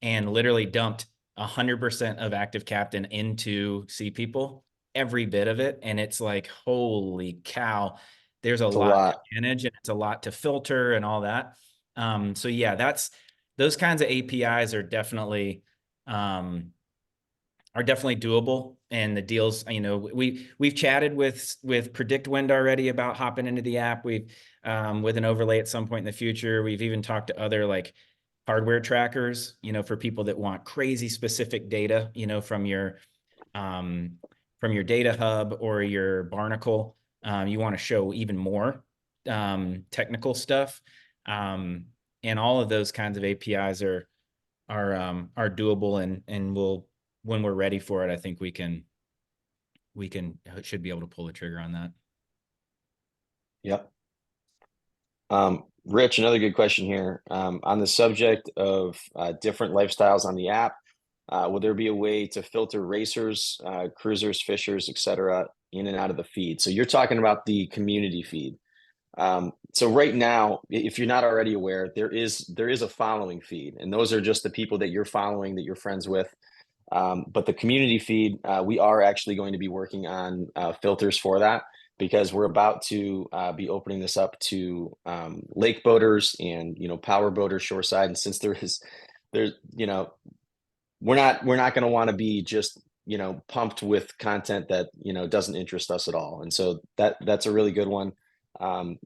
B: literally dumped 100% of Active Captain into Sea People, every bit of it. And it's like, holy cow, there's a lot to manage, and it's a lot to filter and all that. So yeah, those kinds of APIs are definitely doable. And the deals, you know, we've chatted with Predict Wind already about hopping into the app. We've with an overlay at some point in the future. We've even talked to other like hardware trackers, you know, for people that want crazy specific data, you know, from your data hub or your Barnacle. You want to show even more technical stuff. And all of those kinds of APIs are are doable, and when we're ready for it, I think we should be able to pull the trigger on that.
A: Yep. Rich, another good question here. On the subject of different lifestyles on the app, will there be a way to filter racers, cruisers, fishers, etc., in and out of the feed? So you're talking about the community feed. So right now, if you're not already aware, there is a following feed, and those are just the people that you're following, that you're friends with. But the community feed, we are actually going to be working on filters for that, because we're about to be opening this up to lake boaters and, power boaters shoreside. And since there's, we're not going to want to be just, pumped with content that, doesn't interest us at all. And so that's a really good one.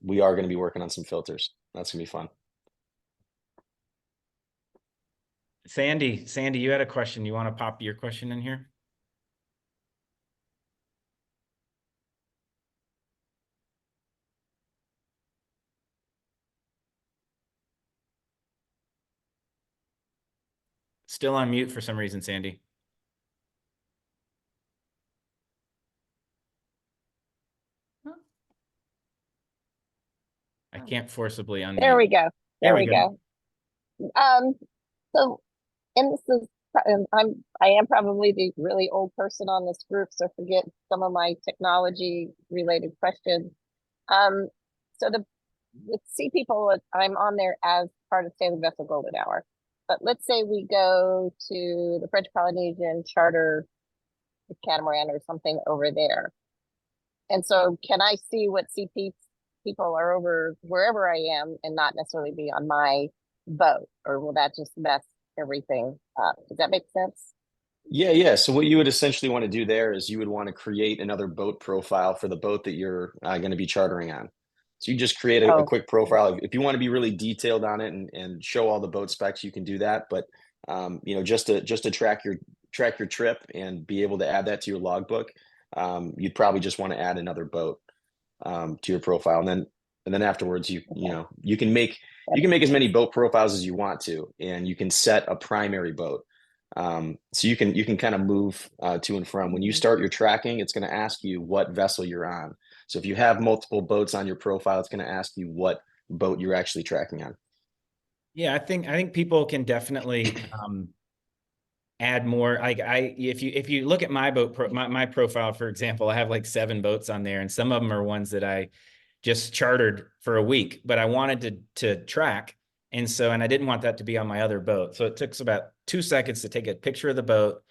A: We are going to be working on some filters. That's gonna be fun.
B: Sandy, you had a question. You want to pop your question in here? Still on mute for some reason, Sandy. I can't forcibly unmute.
K: There we go. There we go. So, and this is, I am probably the really old person on this group, so forget some of my technology related questions. So the Sea People, I'm on there as part of Sailing Vessel Golden Hour. But let's say we go to the French Polynesian charter catamaran or something over there. And so can I see what CP people are over wherever I am and not necessarily be on my boat, or will that just mess everything up? Does that make sense?
A: Yeah. So what you would essentially want to do there is you would want to create another boat profile for the boat that you're going to be chartering on. So you just create a quick profile. If you want to be really detailed on it and show all the boat specs, you can do that. But just to track your trip and be able to add that to your logbook, you'd probably just want to add another boat to your profile, and then afterwards you can make as many boat profiles as you want to, and you can set a primary boat. So you can kind of move to and from. When you start your tracking, it's going to ask you what vessel you're on. So if you have multiple boats on your profile, it's going to ask you what boat you're actually tracking on.
B: Yeah, I think people can definitely add more. If you look at my boat my profile, for example, I have like 7 boats on there, and some of them are ones that I just chartered for a week, but I wanted to track. And I didn't want that to be on my other boat. So it took about 2 seconds to take a picture of the boat,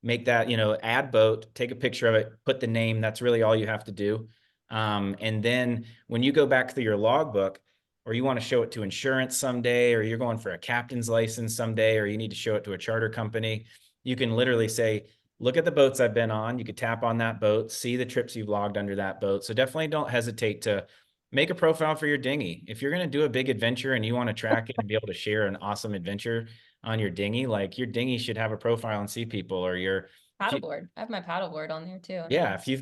B: make that, add boat, take a picture of it, put the name. That's really all you have to do. And then when you go back through your logbook, or you want to show it to insurance someday, or you're going for a captain's license someday, or you need to show it to a charter company, you can literally say, look at the boats I've been on. You could tap on that boat, see the trips you've logged under that boat. So definitely don't hesitate to make a profile for your dinghy. If you're going to do a big adventure and you want to track it and be able to share an awesome adventure on your dinghy, like your dinghy should have a profile on Sea People, or your
C: paddleboard. I have my paddleboard on there too.
B: Yeah, if you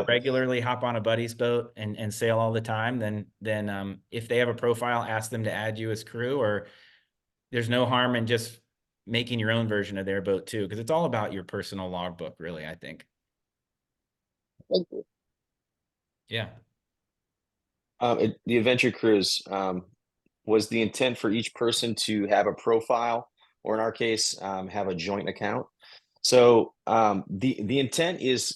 B: regularly hop on a buddy's boat and sail all the time, then if they have a profile, ask them to add you as crew. Or there's no harm in just making your own version of their boat too, because it's all about your personal logbook, really, I think.
K: Thank you.
B: Yeah.
A: The adventure cruise, was the intent for each person to have a profile, or in our case, have a joint account. So the intent is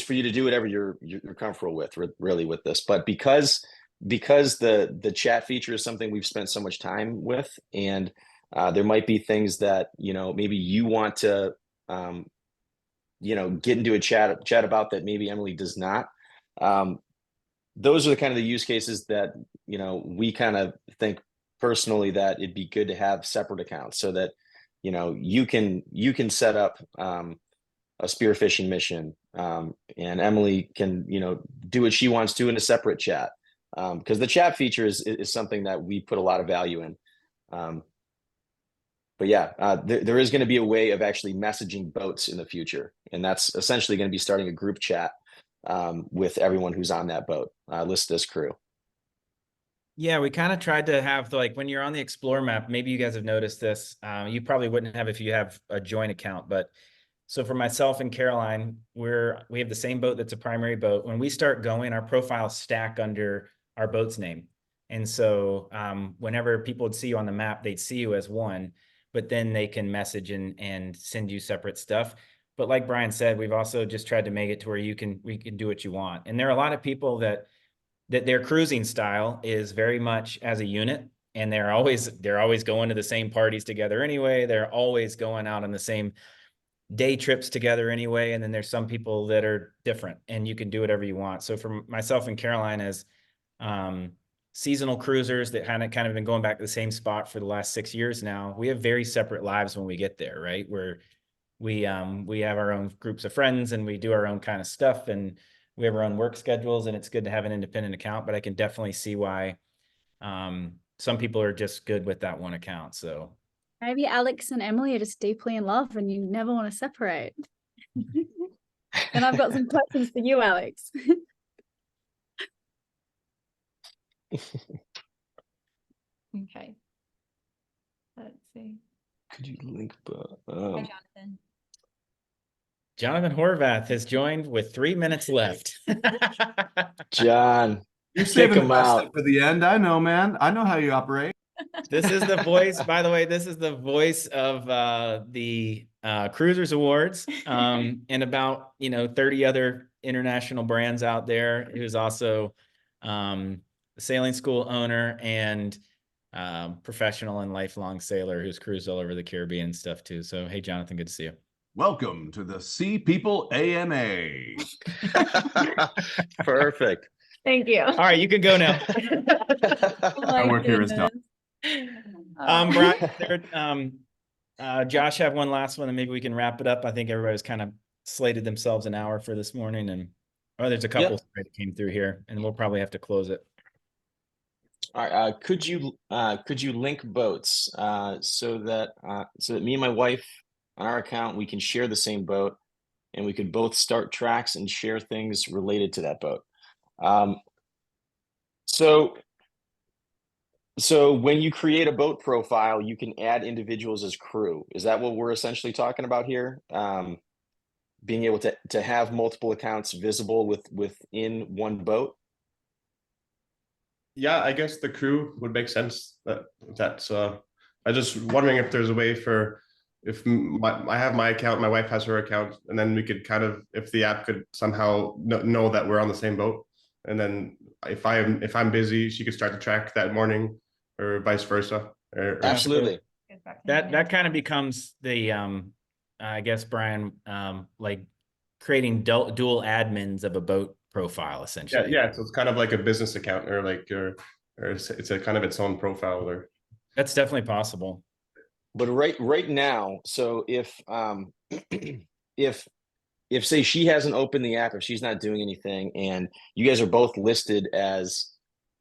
A: for you to do whatever you're comfortable with, really, with this. But because the chat feature is something we've spent so much time with, and there might be things that maybe you want to get into a chat about that maybe Emily does not. Those are the kind of the use cases that we kind of think personally that it'd be good to have separate accounts, so that you can set up a spearfishing mission, and Emily can do what she wants to in a separate chat, because the chat feature is something that we put a lot of value in. But yeah, there is going to be a way of actually messaging boats in the future, and that's essentially going to be starting a group chat with everyone who's on that boat listed as crew.
B: Yeah, we kind of tried to have like when you're on the Explore map, maybe you guys have noticed this. You probably wouldn't have if you have a joint account, but so for myself and Caroline, we have the same boat that's a primary boat. When we start going, our profiles stack under our boat's name. And so whenever people would see you on the map, they'd see you as one, but then they can message and send you separate stuff. But like Brian said, we've also just tried to make it to where we can do what you want. And there are a lot of people that their cruising style is very much as a unit, and they're always going to the same parties together anyway. They're always going out on the same day trips together anyway. And then there's some people that are different, and you can do whatever you want. So for myself and Caroline, as seasonal cruisers that kind of been going back to the same spot for the last 6 years now, we have very separate lives when we get there, right? Where we have our own groups of friends and we do our own kind of stuff, and we have our own work schedules, and it's good to have an independent account, but I can definitely see why some people are just good with that one account. So
D: maybe Alex and Emily are just deeply in love and you never want to separate. And I've got some questions for you, Alex.
C: Okay. Let's see.
A: Could you link?
C: Hi, Jonathan.
B: Jonathan Horvath has joined with 3 minutes left.
A: John,
L: you're
A: kick
L: saving
A: him
L: the best
A: out
L: for the end. I know, man. I know how you operate.
B: This is the voice, by the way, this is the voice of the Cruisers Awards and about, 30 other international brands out there, who's also a sailing school owner and professional and lifelong sailor who's cruised all over the Caribbean and stuff too. So, hey, Jonathan, good to see you.
L: Welcome to the Sea People AMA.
A: Perfect.
C: Thank you.
B: All right, you can go now.
L: Our work here is done.
B: Brian, Josh, have one last one, and maybe we can wrap it up. I think everybody's kind of slated themselves an hour for this morning, and there's a couple that came through here, and we'll probably have to close it.
A: All right. Could you link boats so that me and my wife on our account, we can share the same boat, and we could both start tracks and share things related to that boat. So when you create a boat profile, you can add individuals as crew. Is that what we're essentially talking about here? Being able to have multiple accounts visible within one boat?
M: Yeah, I guess the crew would make sense. That's I was just wondering if there's a way for if I have my account, my wife has her account, and then we could kind of, if the app could somehow know that we're on the same boat, and then if I'm busy, she could start to track that morning, or vice versa.
A: Absolutely.
B: That kind of becomes the I guess, Brian, like creating dual admins of a boat profile, essentially.
M: Yeah. So it's kind of like a business account, or it's a kind of its own profile. Or
B: that's definitely possible.
A: But right now, so if say she hasn't opened the app, if she's not doing anything, and you guys are both listed as,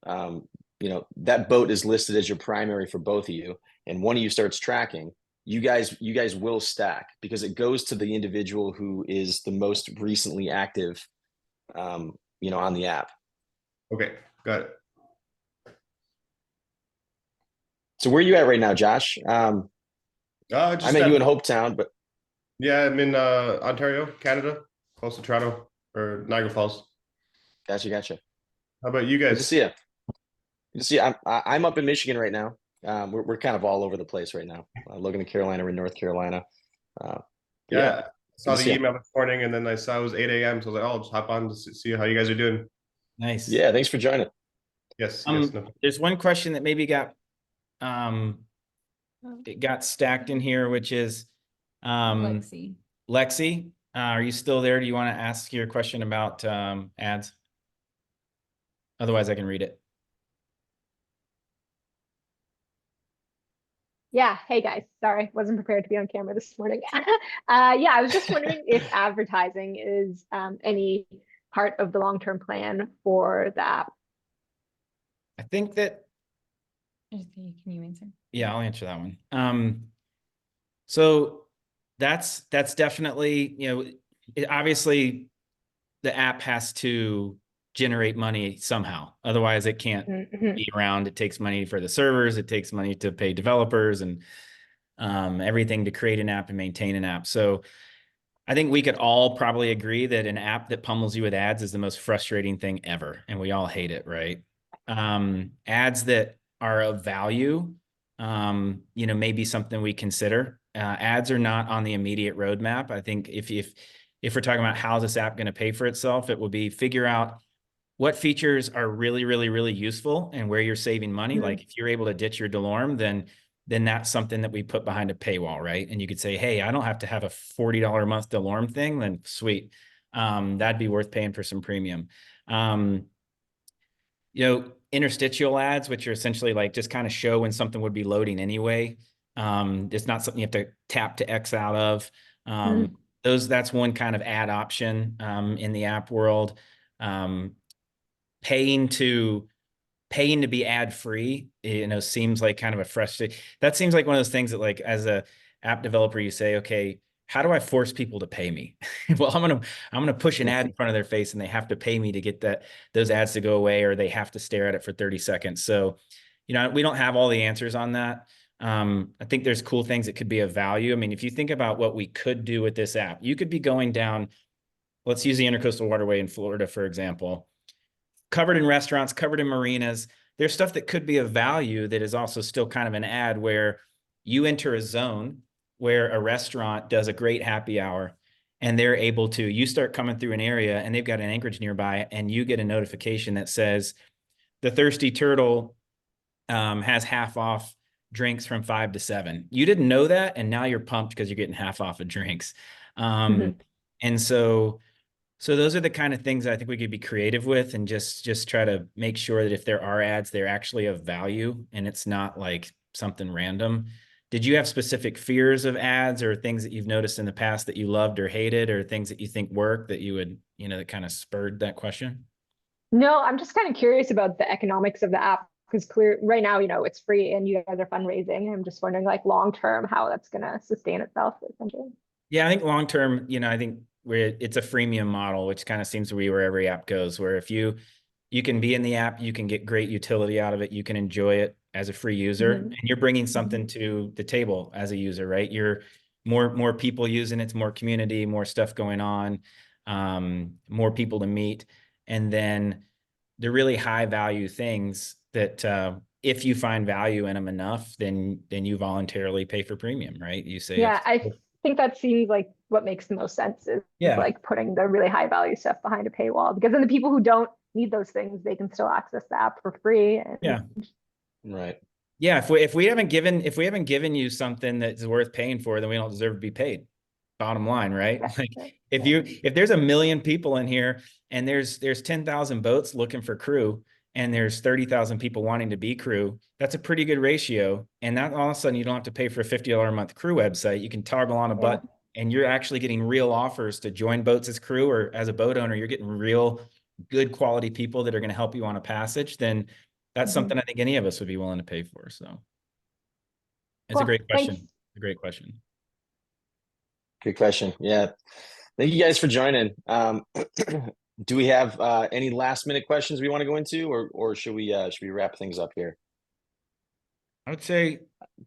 A: that boat is listed as your primary for both of you, and one of you starts tracking, you guys will stack, because it goes to the individual who is the most recently active, on the app.
M: Okay, got it.
A: So where are you at right now, Josh? I met you in Hopetown, but
M: yeah, I'm in Ontario, Canada, close to Toronto or Niagara Falls.
A: Gotcha.
M: How about you guys?
A: Good to see you. Good to see you. I'm up in Michigan right now. We're kind of all over the place right now. Logan and Carolina, we're in North Carolina.
M: I saw the email this morning, and then I saw it was 8 a.m. So I was like, oh, I'll just hop on to see how you guys are doing.
B: Nice.
A: Yeah, thanks for joining.
M: Yes.
B: There's one question that maybe got stacked in here, which is Lexi, are you still there? Do you want to ask your question about ads? Otherwise, I can read it.
N: Yeah. Hey guys, sorry, wasn't prepared to be on camera this morning. I was just wondering if advertising is any part of the long-term plan for the app.
B: I think that.
C: Can you answer?
B: Yeah, I'll answer that one. So that's definitely, obviously the app has to generate money somehow. Otherwise, it can't be around. It takes money for the servers. It takes money to pay developers and everything to create an app and maintain an app. So I think we could all probably agree that an app that pummels you with ads is the most frustrating thing ever. And we all hate it, right? Ads that are of value, you know, maybe something we consider. Ads are not on the immediate roadmap. I think if we're talking about how this app going to pay for itself, it will be figure out what features are really, really, really useful and where you're saving money. Like if you're able to ditch your DeLorme, then that's something that we put behind a paywall, right? And you could say, hey, I don't have to have a $40 a month DeLorme thing, then sweet. That'd be worth paying for some premium. You know, interstitial ads, which are essentially like just kind of show when something would be loading anyway. It's not something you have to tap to X out of. That's one kind of ad option in the app world. Paying to be ad free, you know, seems like kind of a frustrating. That seems like one of those things that, like, as a app developer, you say, okay, how do I force people to pay me? Well, I'm gonna push an ad in front of their face, and they have to pay me to get those ads to go away, or they have to stare at it for 30 seconds. So, you know, we don't have all the answers on that. I think there's cool things that could be of value. I mean, if you think about what we could do with this app, you could be going down. Let's use the Intercoastal Waterway in Florida, for example. Covered in restaurants, covered in marinas. There's stuff that could be of value that is also still kind of an ad where you enter a zone where a restaurant does a great happy hour, and they're able to, you start coming through an area and they've got an anchorage nearby, and you get a notification that says the Thirsty Turtle has half off drinks from 5 to 7. You didn't know that, and now you're pumped because you're getting half off of drinks. And so those are the kind of things I think we could be creative with, and just try to make sure that if there are ads, they're actually of value and it's not like something random. Did you have specific fears of ads, or things that you've noticed in the past that you loved or hated, or things that you think work that you would, you know, that kind of spurred that question?
N: No, I'm just kind of curious about the economics of the app, because right now, you know, it's free and you guys are fundraising. I'm just wondering, like, long term, how that's going to sustain itself, essentially.
B: Yeah, I think long term, you know, I think it's a freemium model, which kind of seems to be where every app goes, where if you can be in the app, you can get great utility out of it, you can enjoy it as a free user, and you're bringing something to the table as a user, right? You're more people using it, more community, more stuff going on, more people to meet. And then the really high value things that if you find value in them enough, then you voluntarily pay for premium, right? You say,
N: yeah, I think that seems like what makes the most sense is like putting the really high value stuff behind a paywall, because then the people who don't need those things, they can still access the app for free.
A: Right.
B: Yeah. If we haven't given you something that's worth paying for, then we don't deserve to be paid. Bottom line, right? Like if there's 1 million people in here and there's 10,000 boats looking for crew, and there's 30,000 people wanting to be crew, that's a pretty good ratio. And that all of a sudden you don't have to pay for a $50 a month crew website. You can toggle on a button, and you're actually getting real offers to join boats as crew, or as a boat owner, you're getting real good quality people that are going to help you on a passage. Then that's something I think any of us would be willing to pay for. So it's a great question.
N: Thanks.
B: A great question.
A: Good question. Yeah. Thank you guys for joining. Do we have any last minute questions we want to go into, or should we wrap things up here?
B: I would say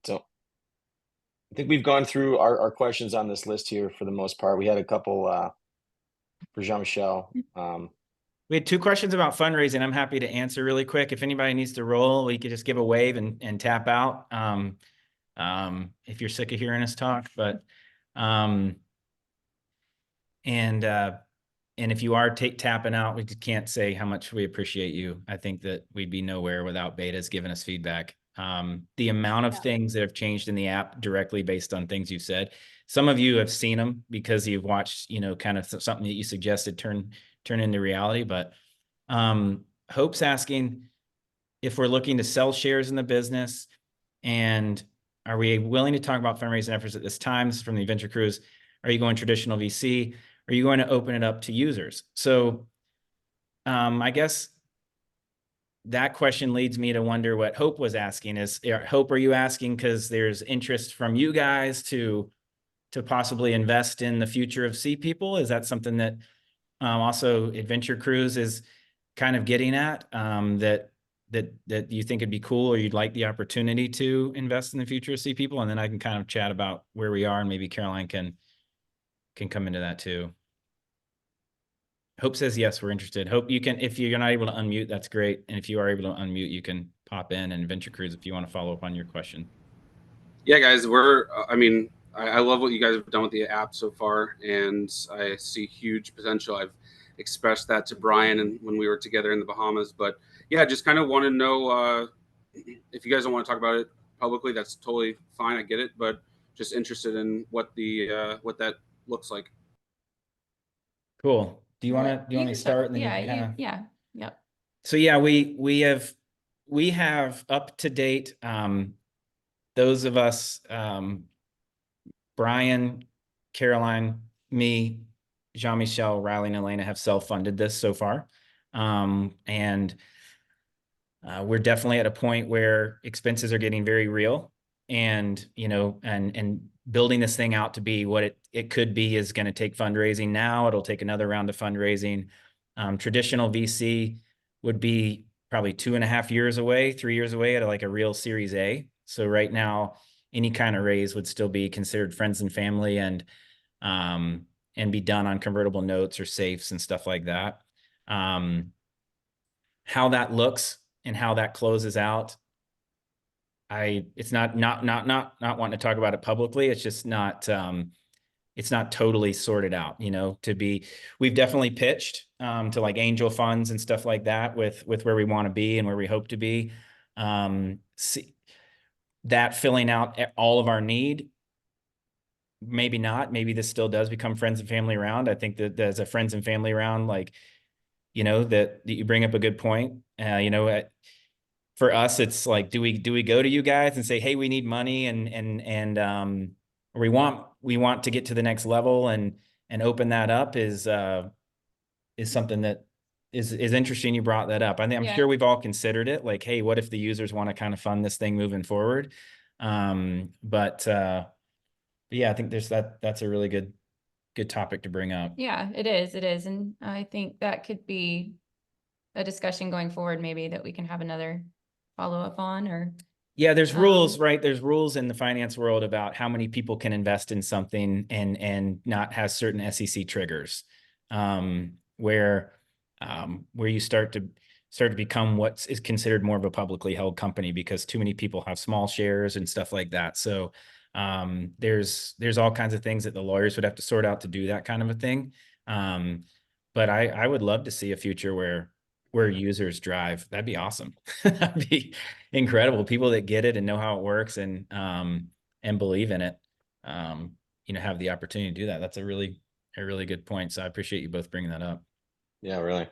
A: so. I think we've gone through our questions on this list here for the most part. We had a couple for Jean-Michele.
B: We had 2 questions about fundraising. I'm happy to answer really quick. If anybody needs to roll, we could just give a wave and tap out. If you're sick of hearing us talk, but and if you are tapping out, we just can't say how much we appreciate you. I think that we'd be nowhere without betas giving us feedback. The amount of things that have changed in the app directly based on things you've said. Some of you have seen them because you've watched, you know, kind of something that you suggested turn into reality. But Hope's asking if we're looking to sell shares in the business, and are we willing to talk about fundraising efforts at this time? This is from the Adventure Cruise. Are you going traditional VC? Are you going to open it up to users? So I guess that question leads me to wonder what Hope was asking is, Hope, are you asking because there's interest from you guys to possibly invest in the future of Sea People? Is that something that also Adventure Cruise is kind of getting at, that you think it'd be cool, or you'd like the opportunity to invest in the future of Sea People? And then I can kind of chat about where we are, and maybe Caroline can come into that too. Hope says yes, we're interested. Hope you can, if you're not able to unmute, that's great. And if you are able to unmute, you can pop in, and Venture Cruise if you want to follow up on your question.
G: Yeah, guys, I love what you guys have done with the app so far, and I see huge potential. I've expressed that to Brian and when we were together in the Bahamas, but yeah, just kind of want to know if you guys don't want to talk about it publicly, that's totally fine. I get it, but just interested in what that looks like.
B: Cool. Do you want me to start? And then
C: Yeah. Yep.
B: So yeah, we have up to date, those of us, Brian, Caroline, me, Jean-Michele, Riley, and Elayna have self-funded this so far. And we're definitely at a point where expenses are getting very real, and, and building this thing out to be what it could be is going to take fundraising now. It'll take another round of fundraising. Traditional VC would be probably 2.5 years away, 3 years away at like a real Series A. So right now, any kind of raise would still be considered friends and family, and be done on convertible notes or safes and stuff like that. How that looks and how that closes out, it's not wanting to talk about it publicly. It's just not, it's not totally sorted out, we've definitely pitched to like angel funds and stuff like that with where we want to be and where we hope to be. See that filling out all of our need. Maybe not. Maybe this still does become friends and family round. I think that there's a friends and family round, like, that you bring up a good point. For us, it's like, do we go to you guys and say, hey, we need money, and we want to get to the next level and open that up, is something that is interesting. You brought that up. I'm sure we've all considered it, like, hey, what if the users want to kind of fund this thing moving forward? But yeah, I think that's a really good topic to bring up.
C: Yeah, it is. And I think that could be a discussion going forward, maybe, that we can have another follow-up on. Or
B: yeah, there's rules, right? There's rules in the finance world about how many people can invest in something and not has certain SEC triggers, where you start to become what is considered more of a publicly held company because too many people have small shares and stuff like that. So there's all kinds of things that the lawyers would have to sort out to do that kind of a thing. But I would love to see a future where users drive. That'd be awesome. That'd be incredible. People that get it and know how it works and believe in it, have the opportunity to do that. That's a really good point. So I appreciate you both bringing that up.
A: Yeah, really.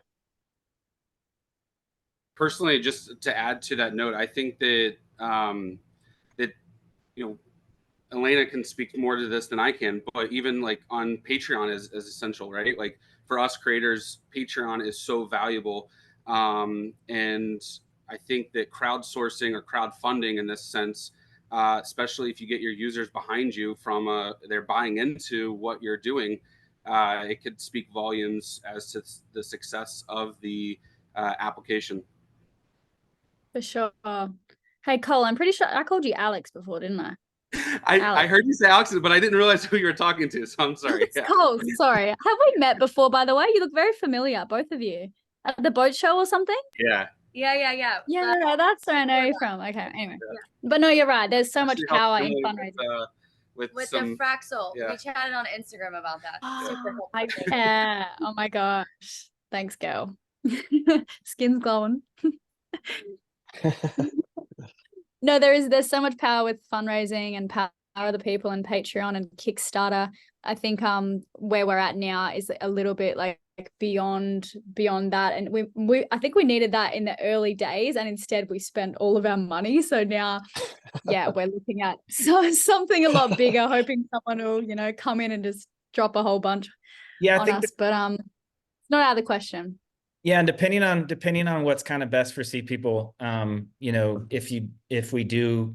G: Personally, just to add to that note, I think that Elayna can speak more to this than I can, but even like on Patreon is essential, right? Like for us creators, Patreon is so valuable. And I think that crowdsourcing or crowdfunding in this sense, especially if you get your users behind you from they're buying into what you're doing, it could speak volumes as to the success of the application.
D: For sure. Hey, Cole, I'm pretty sure I called you Alex before, didn't I?
G: I heard you say Alex, but I didn't realize who you were talking to, so I'm sorry.
D: It's Cole, sorry. Have we met before, by the way? You look very familiar, both of you. At the boat show or something?
G: Yeah.
I: Yeah.
D: Yeah, that's where I know you from. Okay, anyway. Yeah. But no, you're right. There's so much power in fundraising.
I: With the Fraxel.
G: Yeah.
I: We chatted on Instagram about that. Super helpful.
D: Yeah. Oh my gosh. Thanks, girl. Skin's glowing. No, there's so much power with fundraising and power of the people and Patreon and Kickstarter. I think where we're at now is a little bit like beyond that, and we I think we needed that in the early days, and instead we spent all of our money. So now, yeah, we're looking at something a lot bigger, hoping someone will come in and just drop a whole bunch on us. But it's not out of the question.
B: Yeah, and depending on what's kind of best for Sea People, if we do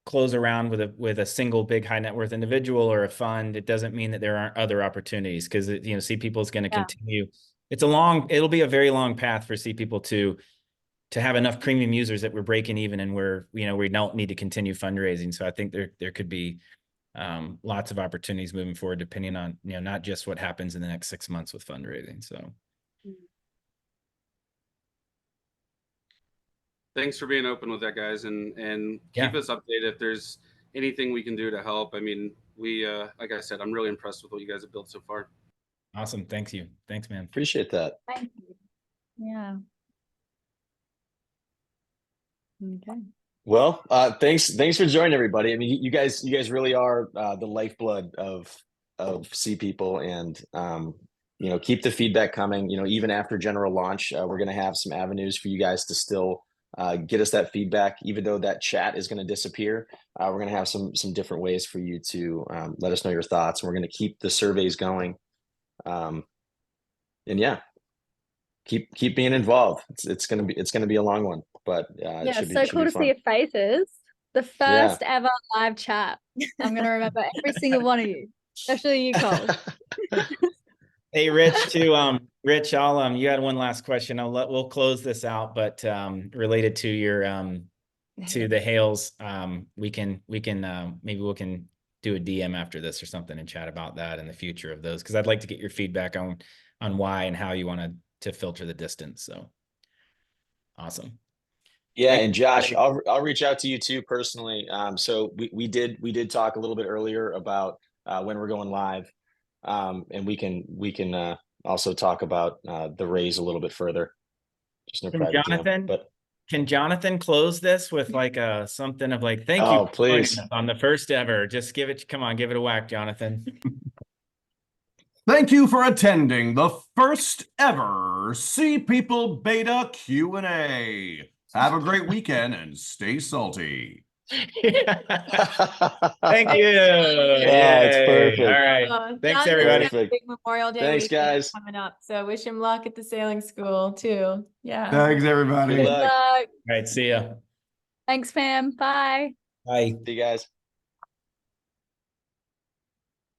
B: close around with a single big high net worth individual or a fund, it doesn't mean that there aren't other opportunities, because Sea People is going to continue it'll be a very long path for Sea People to have enough premium users that we're breaking even and we don't need to continue fundraising. So I think there could be lots of opportunities moving forward, depending on, not just what happens in the next 6 months with fundraising. So.
G: Thanks for being open with that, guys, and keep us updated if there's anything we can do to help. I mean, we, like I said, I'm really impressed with what you guys have built so far.
B: Awesome. Thanks, man.
A: Appreciate that.
D: Thank you. Yeah. Okay.
A: Well, thanks for joining, everybody. I mean, you guys really are the lifeblood of Sea People, and keep the feedback coming. Even after general launch, we're going to have some avenues for you guys to still get us that feedback. Even though that chat is going to disappear, we're going to have some different ways for you to let us know your thoughts. And we're going to keep the surveys going. And yeah, keep being involved. It's going to be a long one, but
D: yeah, so cool to see your faces. The first ever live chat. I'm going to remember every single one of you, especially you, Cole.
B: Hey, Rich, Rich, you had one last question. We'll close this out, but related to your to the hails, we can maybe we can do a DM after this or something and chat about that in the future of those, because I'd like to get your feedback on why and how you want to filter the distance. So awesome.
A: Yeah, and Josh, I'll reach out to you too personally. So we did talk a little bit earlier about when we're going live. And we can also talk about the raise a little bit further. Just no private
B: Jonathan,
A: but
B: can Jonathan close this with like something of like, thank you for
A: please
B: on the first ever. Just give it a whack, Jonathan.
L: Thank you for attending the first ever Sea People Beta Q&A. Have a great weekend and stay salty.
B: Thank you.
A: It's perfect.
B: All right. Thanks, everybody.
C: Big Memorial Day
A: Thanks, guys.
C: coming up. So wish him luck at the sailing school too. Yeah.
L: Thanks, everybody.
A: Good luck.
B: All right. See ya.
D: Thanks, fam. Bye.
B: Bye.
A: See you guys.